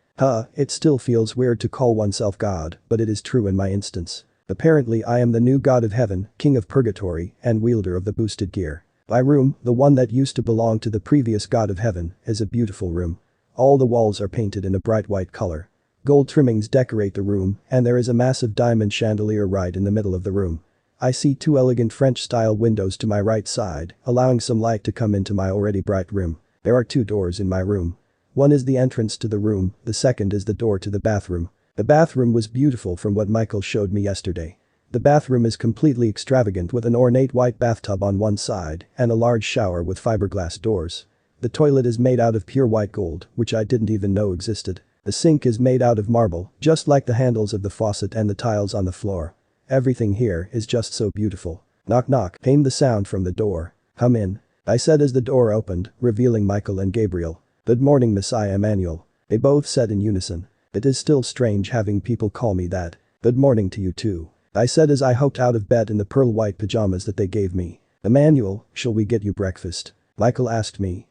It still feels weird to call oneself God, but it is true in my instance. Apparently I am the new god of heaven, king of purgatory, and wielder of the boosted gear. My room, the one that used to belong to the previous god of heaven, is a beautiful room. All the walls are painted in a bright white color. Gold trimmings decorate the room, and there is a massive diamond chandelier right in the middle of the room. I see 2 elegant French-style windows to my right side, allowing some light to come into my already bright room. There are 2 doors in my room. One is the entrance to the room, the second is the door to the bathroom. The bathroom was beautiful from what Michael showed me yesterday. The bathroom is completely extravagant with an ornate white bathtub on one side and a large shower with fiberglass doors. The toilet is made out of pure white gold, which I didn't even know existed. The sink is made out of marble, just like the handles of the faucet and the tiles on the floor. Everything here is just so beautiful. Knock knock came the sound from the door. Come in. I said as the door opened, revealing Michael and Gabriel. Good morning, Messiah Emmanuel. They both said in unison. It is still strange having people call me that. Good morning to you too. I said as I hopped out of bed in the pearl white pajamas that they gave me. Emmanuel, shall we get you breakfast? Michael asked me.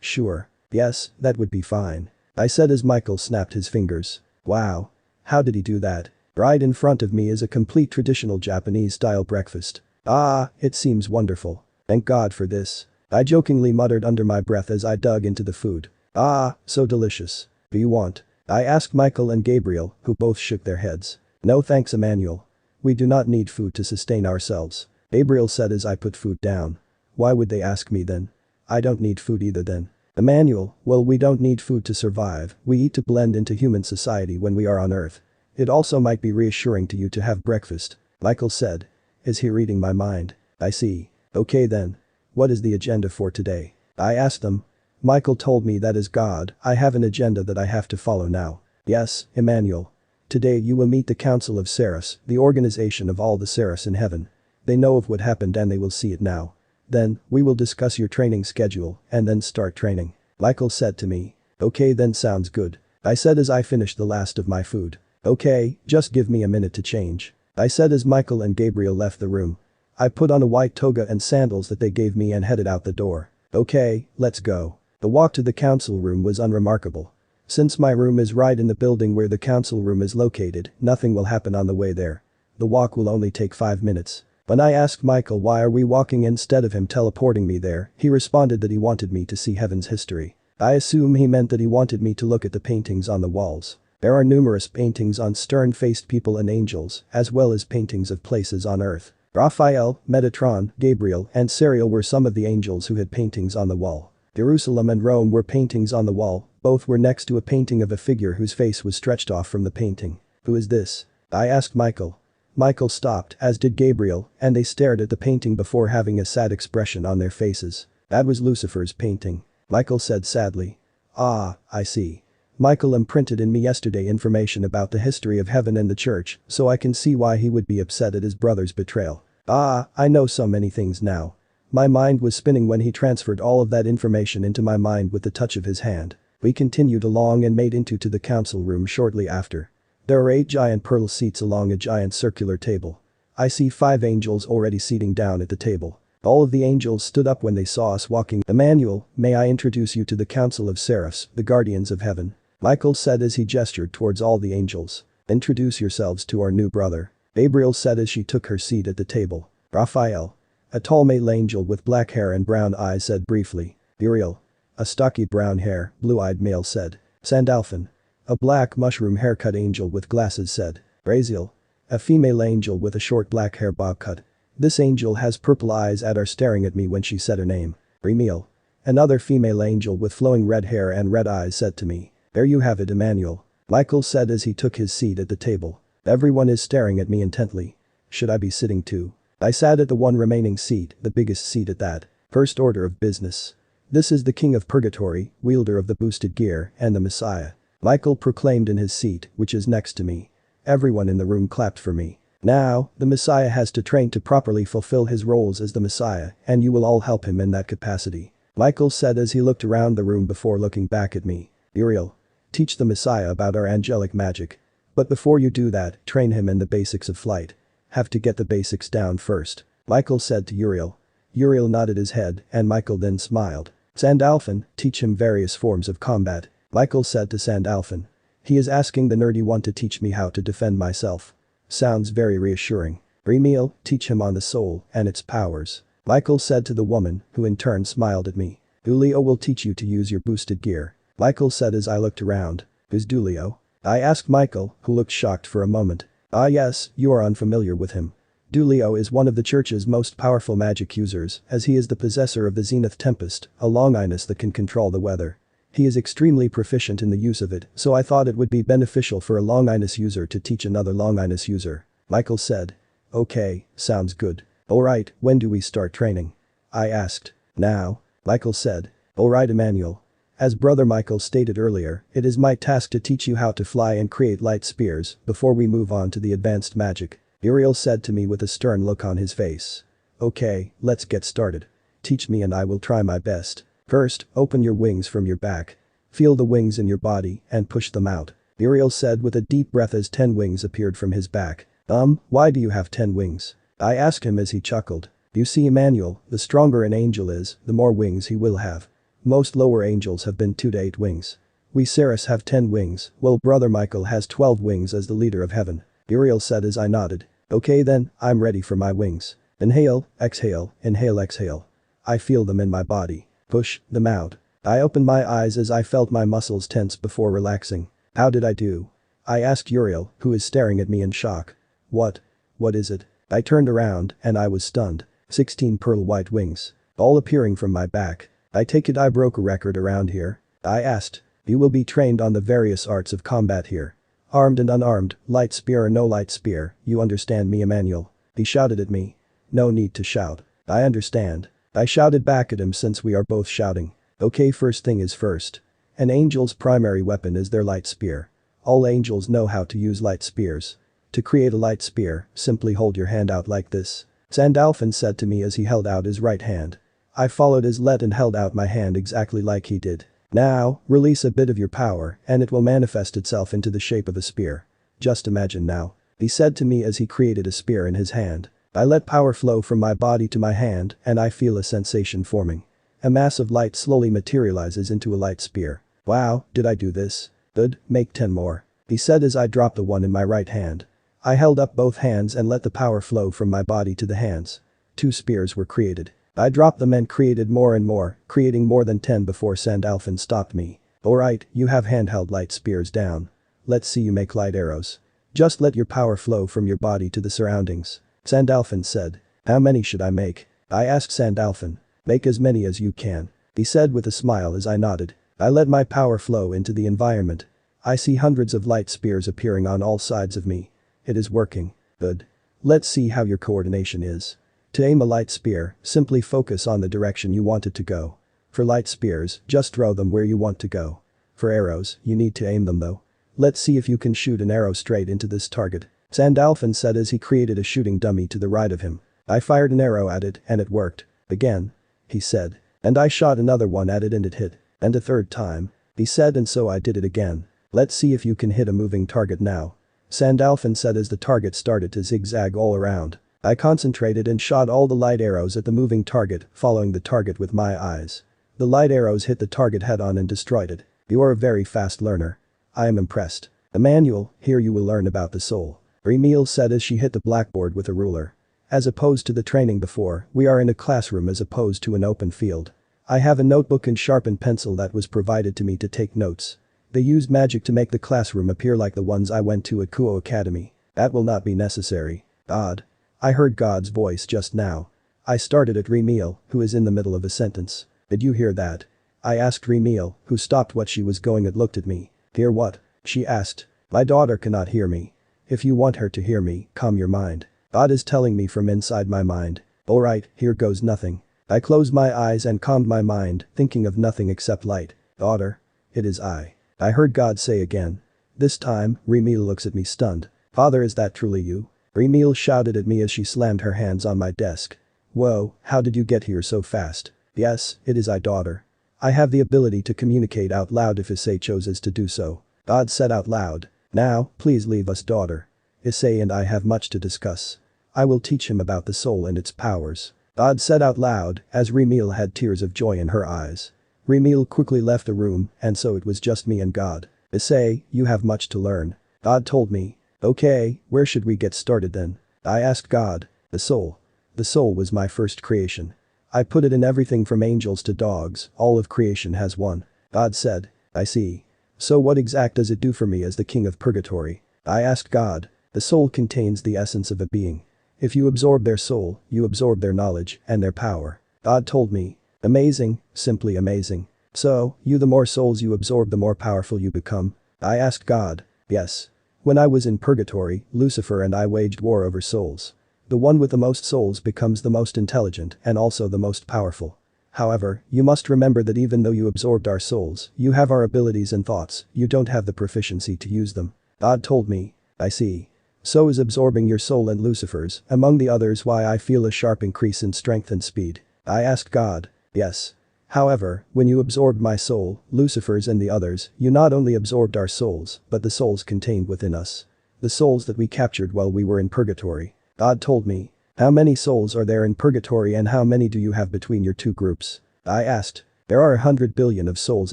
Sure. Yes, that would be fine. I said as Michael snapped his fingers. Wow. How did he do that? Right in front of me is a complete traditional Japanese-style breakfast. It seems wonderful. Thank God for this. I jokingly muttered under my breath as I dug into the food. So delicious. Do you want? I asked Michael and Gabriel, who both shook their heads. No thanks, Emmanuel. We do not need food to sustain ourselves. Gabriel said as I put food down. Why would they ask me then? I don't need food either then. Emmanuel, well, we don't need food to survive, we eat to blend into human society when we are on Earth. It also might be reassuring to you to have breakfast, Michael said. Is he reading my mind? I see. Okay then. What is the agenda for today? I asked them. Michael told me that as God, I have an agenda that I have to follow now. Yes, Emmanuel. Today you will meet the Council of Seraphs, the organization of all the Seraphs in heaven. They know of what happened and they will see it now. Then, we will discuss your training schedule and then start training. Michael said to me. Okay then, sounds good. I said as I finished the last of my food. Okay, just give me a minute to change. I said as Michael and Gabriel left the room. I put on a white toga and sandals that they gave me and headed out the door. Okay, let's go. The walk to the council room was unremarkable. Since my room is right in the building where the council room is located, nothing will happen on the way there. The walk will only take 5 minutes. When I asked Michael why are we walking instead of him teleporting me there, he responded that he wanted me to see heaven's history. I assume he meant that he wanted me to look at the paintings on the walls. There are numerous paintings on stern-faced people and angels, as well as paintings of places on Earth. Raphael, Metatron, Gabriel, and Sariel were some of the angels who had paintings on the wall. Jerusalem and Rome were paintings on the wall, both were next to a painting of a figure whose face was stretched off from the painting. Who is this? I asked Michael. Michael stopped, as did Gabriel, and they stared at the painting before having a sad expression on their faces. That was Lucifer's painting. Michael said sadly. I see. Michael imprinted in me yesterday information about the history of heaven and the church, so I can see why he would be upset at his brother's betrayal. I know so many things now. My mind was spinning when he transferred all of that information into my mind with the touch of his hand. We continued along and made into the council room shortly after. There are 8 giant pearl seats along a giant circular table. I see 5 angels already seating down at the table. All of the angels stood up when they saw us walking. Emmanuel, may I introduce you to the Council of Seraphs, the guardians of heaven. Michael said as he gestured towards all the angels. Introduce yourselves to our new brother. Gabriel said as she took her seat at the table. Raphael. A tall male angel with black hair and brown eyes said briefly. Uriel. A stocky brown hair, blue-eyed male said. Sandalphon. A black mushroom haircut angel with glasses said. Raziel. A female angel with a short black hair bob cut. This angel has purple eyes and are staring at me when she said her name. Remiel. Another female angel with flowing red hair and red eyes said to me. There you have it, Emmanuel. Michael said as he took his seat at the table. Everyone is staring at me intently. Should I be sitting too? I sat at the one remaining seat, the biggest seat at that. First order of business. This is the King of Purgatory, wielder of the boosted gear, and the Messiah. Michael proclaimed in his seat, which is next to me. Everyone in the room clapped for me. Now, the Messiah has to train to properly fulfill his roles as the Messiah, and you will all help him in that capacity. Michael said as he looked around the room before looking back at me. Uriel. Teach the Messiah about our angelic magic. But before you do that, train him in the basics of flight. Have to get the basics down first. Michael said to Uriel. Uriel nodded his head, and Michael then smiled. Sandalphon, teach him various forms of combat. Michael said to Sandalphon. He is asking the nerdy one to teach me how to defend myself. Sounds very reassuring. Remiel, teach him on the soul and its powers. Michael said to the woman, who in turn smiled at me. Dulio will teach you to use your boosted gear. Michael said as I looked around. Who's Dulio? I asked Michael, who looked shocked for a moment. Ah yes, you are unfamiliar with him. Dulio is one of the church's most powerful magic users, as he is the possessor of the Zenith Tempest, a longinus that can control the weather. He is extremely proficient in the use of it, so I thought it would be beneficial for a longinus user to teach another longinus user. Michael said. Okay, sounds good. Alright, when do we start training? I asked. Now. Michael said. Alright, Emmanuel. As Brother Michael stated earlier, it is my task to teach you how to fly and create light spears before we move on to the advanced magic. Uriel said to me with a stern look on his face. Okay, let's get started. Teach me and I will try my best. First, open your wings from your back. Feel the wings in your body and push them out. Uriel said with a deep breath as 10 wings appeared from his back. Why do you have 10 wings? I asked him as he chuckled. You see, Emmanuel, the stronger an angel is, the more wings he will have. Most lower angels have been 2 to 8 wings. We Seraphs have 10 wings, while Brother Michael has 12 wings as the leader of heaven. Uriel said as I nodded. Okay then, I'm ready for my wings. Inhale, exhale, exhale. I feel them in my body. Push them out. I opened my eyes as I felt my muscles tense before relaxing. How did I do? I asked Uriel, who is staring at me in shock. What is it? I turned around, and I was stunned. 16 pearl white wings. All appearing from my back. I take it I broke a record around here? I asked. You will be trained on the various arts of combat here. Armed and unarmed, light spear or no light spear, you understand me, Emmanuel? He shouted at me. No need to shout. I understand. I shouted back at him since we are both shouting. Okay, first thing is first. An angel's primary weapon is their light spear. All angels know how to use light spears. To create a light spear, simply hold your hand out like this. Sandalphon said to me as he held out his right hand. I followed his lead and held out my hand exactly like he did. Now, release a bit of your power and it will manifest itself into the shape of a spear. Just imagine now. He said to me as he created a spear in his hand. I let power flow from my body to my hand and I feel a sensation forming. A mass of light slowly materializes into a light spear. Wow, did I do this? Good, make 10 more. He said as I dropped the one in my right hand. I held up both hands and let the power flow from my body to the hands. 2 spears were created. I dropped them and created more and more, creating more than 10 before Sandalphon stopped me. Alright, you have handheld light spears down. Let's see you make light arrows. Just let your power flow from your body to the surroundings. Sandalphon said. How many should I make? I asked Sandalphon. Make as many as you can. He said with a smile as I nodded. I let my power flow into the environment. I see hundreds of light spears appearing on all sides of me. It is working. Good. Let's see how your coordination is. To aim a light spear, simply focus on the direction you want it to go. For light spears, just throw them where you want to go. For arrows, you need to aim them though. Let's see if you can shoot an arrow straight into this target. Sandalphon said as he created a shooting dummy to the right of him. I fired an arrow at it and it worked. Again. He said. And I shot another one at it and it hit. And a third time. He said, and so I did it again. Let's see if you can hit a moving target now. Sandalphon said as the target started to zigzag all around. I concentrated and shot all the light arrows at the moving target, following the target with my eyes. The light arrows hit the target head-on and destroyed it. You are a very fast learner. I am impressed. Emmanuel, here you will learn about the soul. Emil said as she hit the blackboard with a ruler. As opposed to the training before, we are in a classroom as opposed to an open field. I have a notebook and sharpened pencil that was provided to me to take notes. They used magic to make the classroom appear like the ones I went to at Kuo Academy. That will not be necessary. God. I heard God's voice just now. I started at Remil, who is in the middle of a sentence. Did you hear that? I asked Remil, who stopped what she was going and looked at me. Hear what? She asked. My daughter cannot hear me. If you want her to hear me, calm your mind. God is telling me from inside my mind. Alright, here goes nothing. I closed my eyes and calmed my mind, thinking of nothing except light. Daughter. It is I heard God say again. This time, Remil looks at me stunned. Father, is that truly you? Remil shouted at me as she slammed her hands on my desk. Whoa, how did you get here so fast? Yes, it is I, daughter. I have the ability to communicate out loud if Issei chooses to do so. God said out loud. Now, please leave us, daughter. Issei and I have much to discuss. I will teach him about the soul and its powers. God said out loud, as Remil had tears of joy in her eyes. Remil quickly left the room, and so it was just me and God. Issei, you have much to learn. God told me. Okay, where should we get started then? I asked God. The soul. The soul was my first creation. I put it in everything from angels to dogs, all of creation has one. God said. I see. So what exact does it do for me as the King of Purgatory? I asked God. The soul contains the essence of a being. If you absorb their soul, you absorb their knowledge and their power. God told me. Amazing, simply amazing. So, the more souls you absorb the more powerful you become? I asked God. Yes. When I was in Purgatory, Lucifer and I waged war over souls. The one with the most souls becomes the most intelligent and also the most powerful. However, you must remember that even though you absorbed our souls, you have our abilities and thoughts, you don't have the proficiency to use them. God told me. I see. So is absorbing your soul and Lucifer's, among the others, why I feel a sharp increase in strength and speed. I asked God. Yes. However, when you absorbed my soul, Lucifer's and the others, you not only absorbed our souls, but the souls contained within us. The souls that we captured while we were in Purgatory. God told me. How many souls are there in Purgatory and how many do you have between your two groups? I asked. There are 100 billion of souls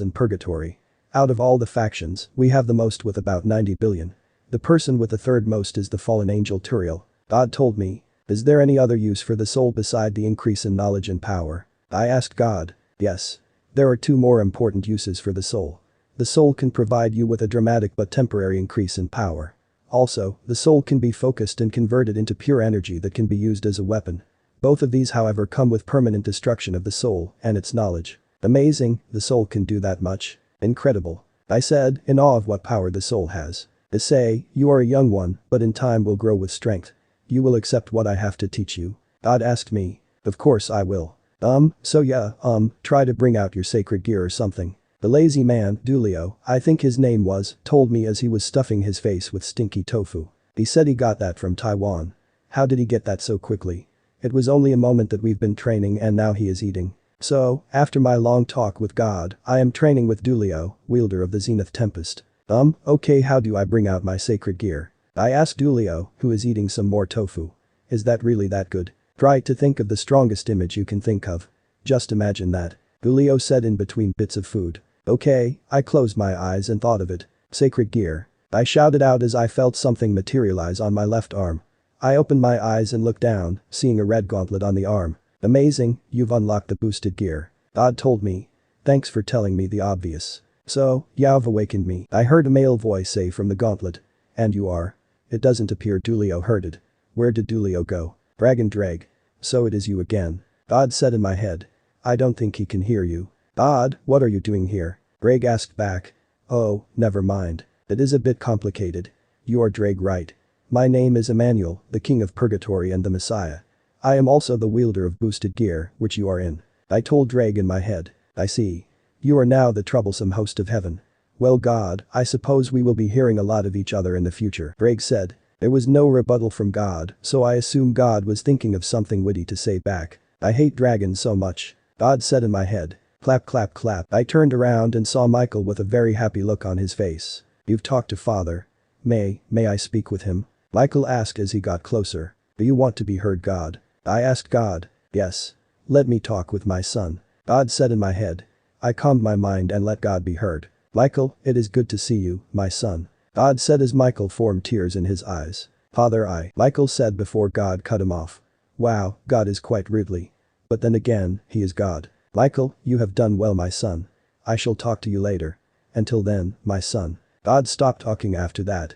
in Purgatory. Out of all the factions, we have the most with about 90 billion. The person with the third most is the fallen angel Turiel. God told me. Is there any other use for the soul beside the increase in knowledge and power? I asked God. Yes. There are two more important uses for the soul. The soul can provide you with a dramatic but temporary increase in power. Also, the soul can be focused and converted into pure energy that can be used as a weapon. Both of these, however, come with permanent destruction of the soul and its knowledge. Amazing, the soul can do that much. Incredible. I said, in awe of what power the soul has. Issei, you are a young one, but in time will grow with strength. You will accept what I have to teach you? God asked me. Of course I will. Try to bring out your sacred gear or something. The lazy man, Dulio, I think his name was, told me as he was stuffing his face with stinky tofu. He said he got that from Taiwan. How did he get that so quickly? It was only a moment that we've been training and now he is eating. So, after my long talk with God, I am training with Dulio, wielder of the Zenith Tempest. Okay, how do I bring out my sacred gear? I asked Dulio, who is eating some more tofu. Is that really that good? Try to think of the strongest image you can think of. Just imagine that. Dulio said in between bits of food. Okay, I closed my eyes and thought of it. Sacred gear. I shouted out as I felt something materialize on my left arm. I opened my eyes and looked down, seeing a red gauntlet on the arm. Amazing, you've unlocked the boosted gear. God told me. Thanks for telling me the obvious. So, you've awakened me. I heard a male voice say from the gauntlet. And you are? It doesn't appear Dulio heard it. Where did Dulio go? Brag and drag. So it is you again. God said in my head. I don't think he can hear you. God, what are you doing here? Drag asked back. Oh, never mind. It is a bit complicated. You are Drag, right? My name is Emmanuel, the King of Purgatory and the Messiah. I am also the wielder of boosted gear, which you are in. I told Drag in my head. I see. You are now the troublesome host of heaven. Well, God, I suppose we will be hearing a lot of each other in the future, Drag said. There was no rebuttal from God, so I assume God was thinking of something witty to say back. I hate dragons so much. God said in my head. Clap clap clap. I turned around and saw Michael with a very happy look on his face. You've talked to father. May I speak with him? Michael asked as he got closer. Do you want to be heard, God? I asked God. Yes. Let me talk with my son. God said in my head. I calmed my mind and let God be heard. Michael, it is good to see you, my son. God said as Michael formed tears in his eyes. Father, Michael said before God cut him off. Wow, God is quite rudely. But then again, he is God. Michael, you have done well, my son. I shall talk to you later. Until then, my son. God stopped talking after that.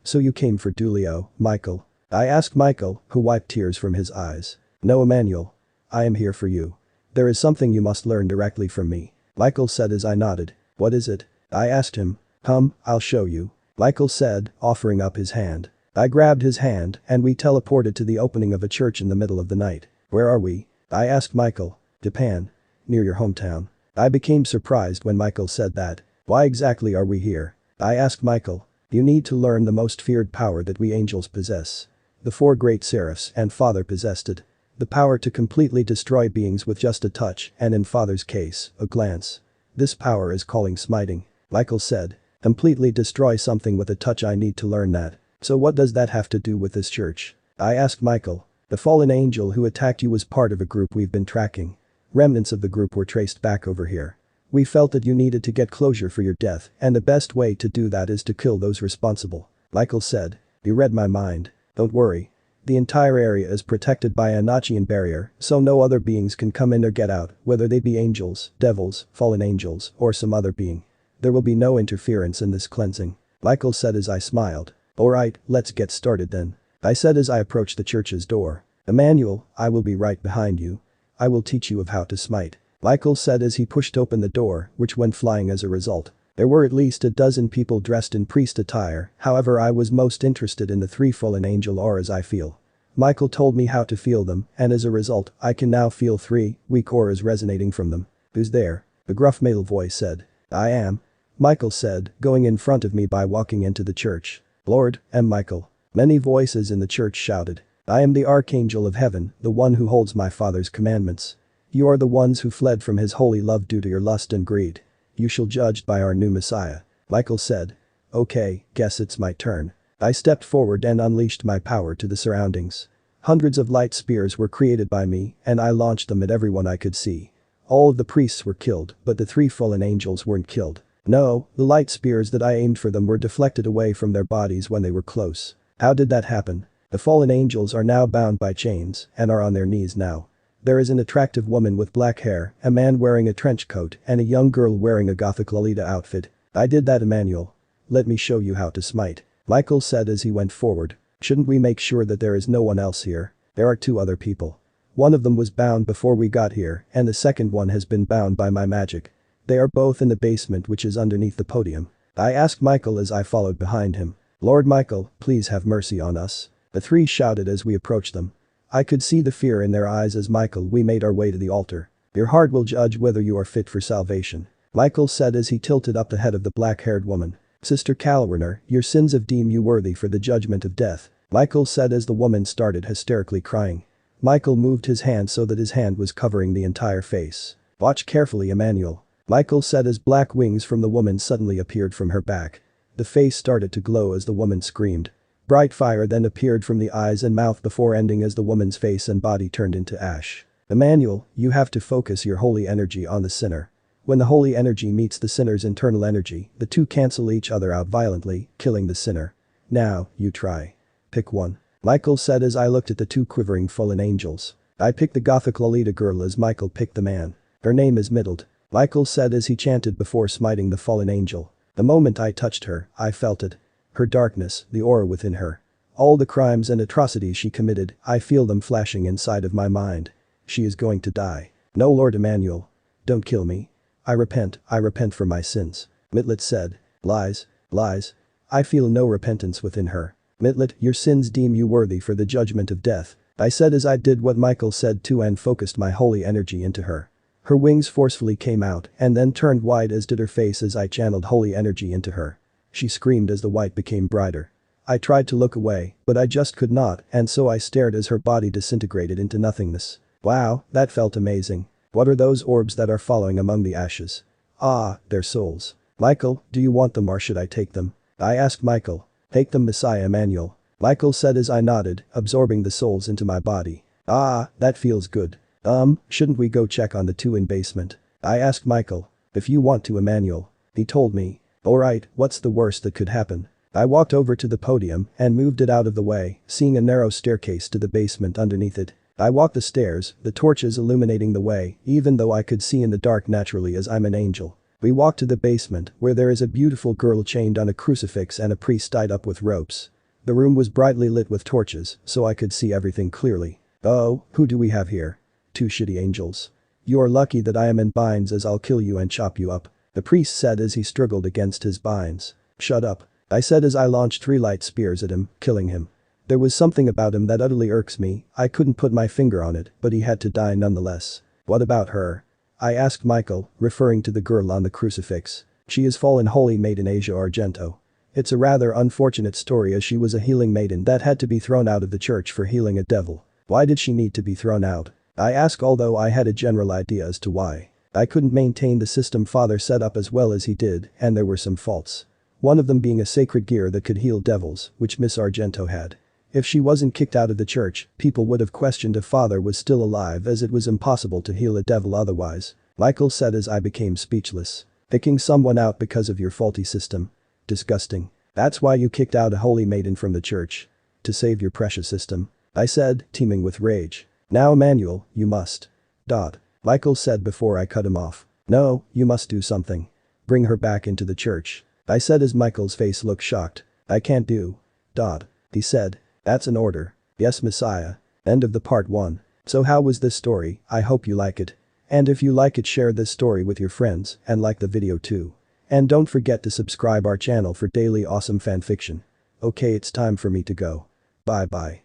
So you came for Dulio, Michael? I asked Michael, who wiped tears from his eyes. No, Emmanuel. I am here for you. There is something you must learn directly from me. Michael said as I nodded. What is it? I asked him. I'll show you. Michael said, offering up his hand. I grabbed his hand and we teleported to the opening of a church in the middle of the night. Where are we? I asked Michael. Japan. Near your hometown. I became surprised when Michael said that. Why exactly are we here? I asked Michael. You need to learn the most feared power that we angels possess. The 4 great seraphs and Father possessed it. The power to completely destroy beings with just a touch and in Father's case, a glance. This power is calling smiting. Michael said. Completely destroy something with a touch. I need to learn that. So what does that have to do with this church? I asked Michael. The fallen angel who attacked you was part of a group we've been tracking. Remnants of the group were traced back over here. We felt that you needed to get closure for your death and the best way to do that is to kill those responsible. Michael said. You read my mind. Don't worry. The entire area is protected by a Nachian barrier so no other beings can come in or get out, whether they be angels, devils, fallen angels, or some other being. There will be no interference in this cleansing. Michael said as I smiled. Alright, let's get started then. I said as I approached the church's door. Emmanuel, I will be right behind you. I will teach you of how to smite. Michael said as he pushed open the door, which went flying as a result. There were at least a dozen people dressed in priest attire, however I was most interested in the 3 fallen angel auras I feel. Michael told me how to feel them, and as a result, I can now feel 3 weak auras resonating from them. Who's there? A gruff male voice said. I am. Michael said, going in front of me by walking into the church. Lord, Michael. Many voices in the church shouted. I am the Archangel of Heaven, the one who holds my Father's commandments. You are the ones who fled from his holy love due to your lust and greed. You shall judged by our new Messiah. Michael said. Okay, guess it's my turn. I stepped forward and unleashed my power to the surroundings. Hundreds of light spears were created by me and I launched them at everyone I could see. All of the priests were killed, but the 3 fallen angels weren't killed. No, the light spears that I aimed for them were deflected away from their bodies when they were close. How did that happen? The fallen angels are now bound by chains and are on their knees now. There is an attractive woman with black hair, a man wearing a trench coat, and a young girl wearing a gothic Lolita outfit. I did that, Emmanuel. Let me show you how to smite. Michael said as he went forward. Shouldn't we make sure that there is no one else here? There are 2 other people. One of them was bound before we got here and the second one has been bound by my magic. They are both in the basement which is underneath the podium. I asked Michael as I followed behind him. Lord Michael, please have mercy on us. The 3 shouted as we approached them. I could see the fear in their eyes as Michael we made our way to the altar. Your heart will judge whether you are fit for salvation. Michael said as he tilted up the head of the black-haired woman. Sister Calriner, your sins have deemed you worthy for the judgment of death. Michael said as the woman started hysterically crying. Michael moved his hand so that his hand was covering the entire face. Watch carefully, Emmanuel. Michael said as black wings from the woman suddenly appeared from her back. The face started to glow as the woman screamed. Bright fire then appeared from the eyes and mouth before ending as the woman's face and body turned into ash. Emmanuel, you have to focus your holy energy on the sinner. When the holy energy meets the sinner's internal energy, the 2 cancel each other out violently, killing the sinner. Now, you try. Pick one. Michael said as I looked at the 2 quivering fallen angels. I picked the gothic Lolita girl as Michael picked the man. Her name is Middled. Michael said as he chanted before smiting the fallen angel. The moment I touched her, I felt it. Her darkness, the aura within her. All the crimes and atrocities she committed, I feel them flashing inside of my mind. She is going to die. No, Lord Emmanuel. Don't kill me. I repent for my sins. Mitlet said. Lies. I feel no repentance within her. Mitlet, your sins deem you worthy for the judgment of death. I said as I did what Michael said too and focused my holy energy into her. Her wings forcefully came out and then turned white as did her face as I channeled holy energy into her. She screamed as the white became brighter. I tried to look away, but I just could not and so I stared as her body disintegrated into nothingness. Wow, that felt amazing. What are those orbs that are following among the ashes? Ah, they're souls. Michael, do you want them or should I take them? I asked Michael. Take them, Messiah Emmanuel. Michael said as I nodded, absorbing the souls into my body. Ah, that feels good. Shouldn't we go check on the two in basement? I asked Michael. If you want to, Emmanuel. He told me. Alright, what's the worst that could happen? I walked over to the podium and moved it out of the way, seeing a narrow staircase to the basement underneath it. I walked the stairs, the torches illuminating the way, even though I could see in the dark naturally as I'm an angel. We walked to the basement, where there is a beautiful girl chained on a crucifix and a priest tied up with ropes. The room was brightly lit with torches, so I could see everything clearly. Oh, who do we have here? Two shitty angels. You're lucky that I am in binds as I'll kill you and chop you up. The priest said as he struggled against his binds. Shut up. I said as I launched 3 light spears at him, killing him. There was something about him that utterly irks me, I couldn't put my finger on it, but he had to die nonetheless. What about her? I asked Michael, referring to the girl on the crucifix. She is fallen holy maiden Issei Argento. It's a rather unfortunate story as she was a healing maiden that had to be thrown out of the church for healing a devil. Why did she need to be thrown out? I asked, although I had a general idea as to why. I couldn't maintain the system father set up as well as he did, and there were some faults. One of them being a sacred gear that could heal devils, which Miss Argento had. If she wasn't kicked out of the church, people would have questioned if father was still alive as it was impossible to heal a devil otherwise. Michael said as I became speechless. Kicking someone out because of your faulty system? Disgusting. That's why you kicked out a holy maiden from the church. To save your precious system. I said, teeming with rage. Now Emmanuel, you must. Michael said before I cut him off. No, you must do something. Bring her back into the church. I said as Michael's face looked shocked. I can't do. He said. That's an order. Yes, Messiah. End of the part 1. So how was this story? I hope you like it. And if you like it, share this story with your friends and like the video too. And don't forget to subscribe our channel for daily awesome fanfiction. Okay, it's time for me to go. Bye bye.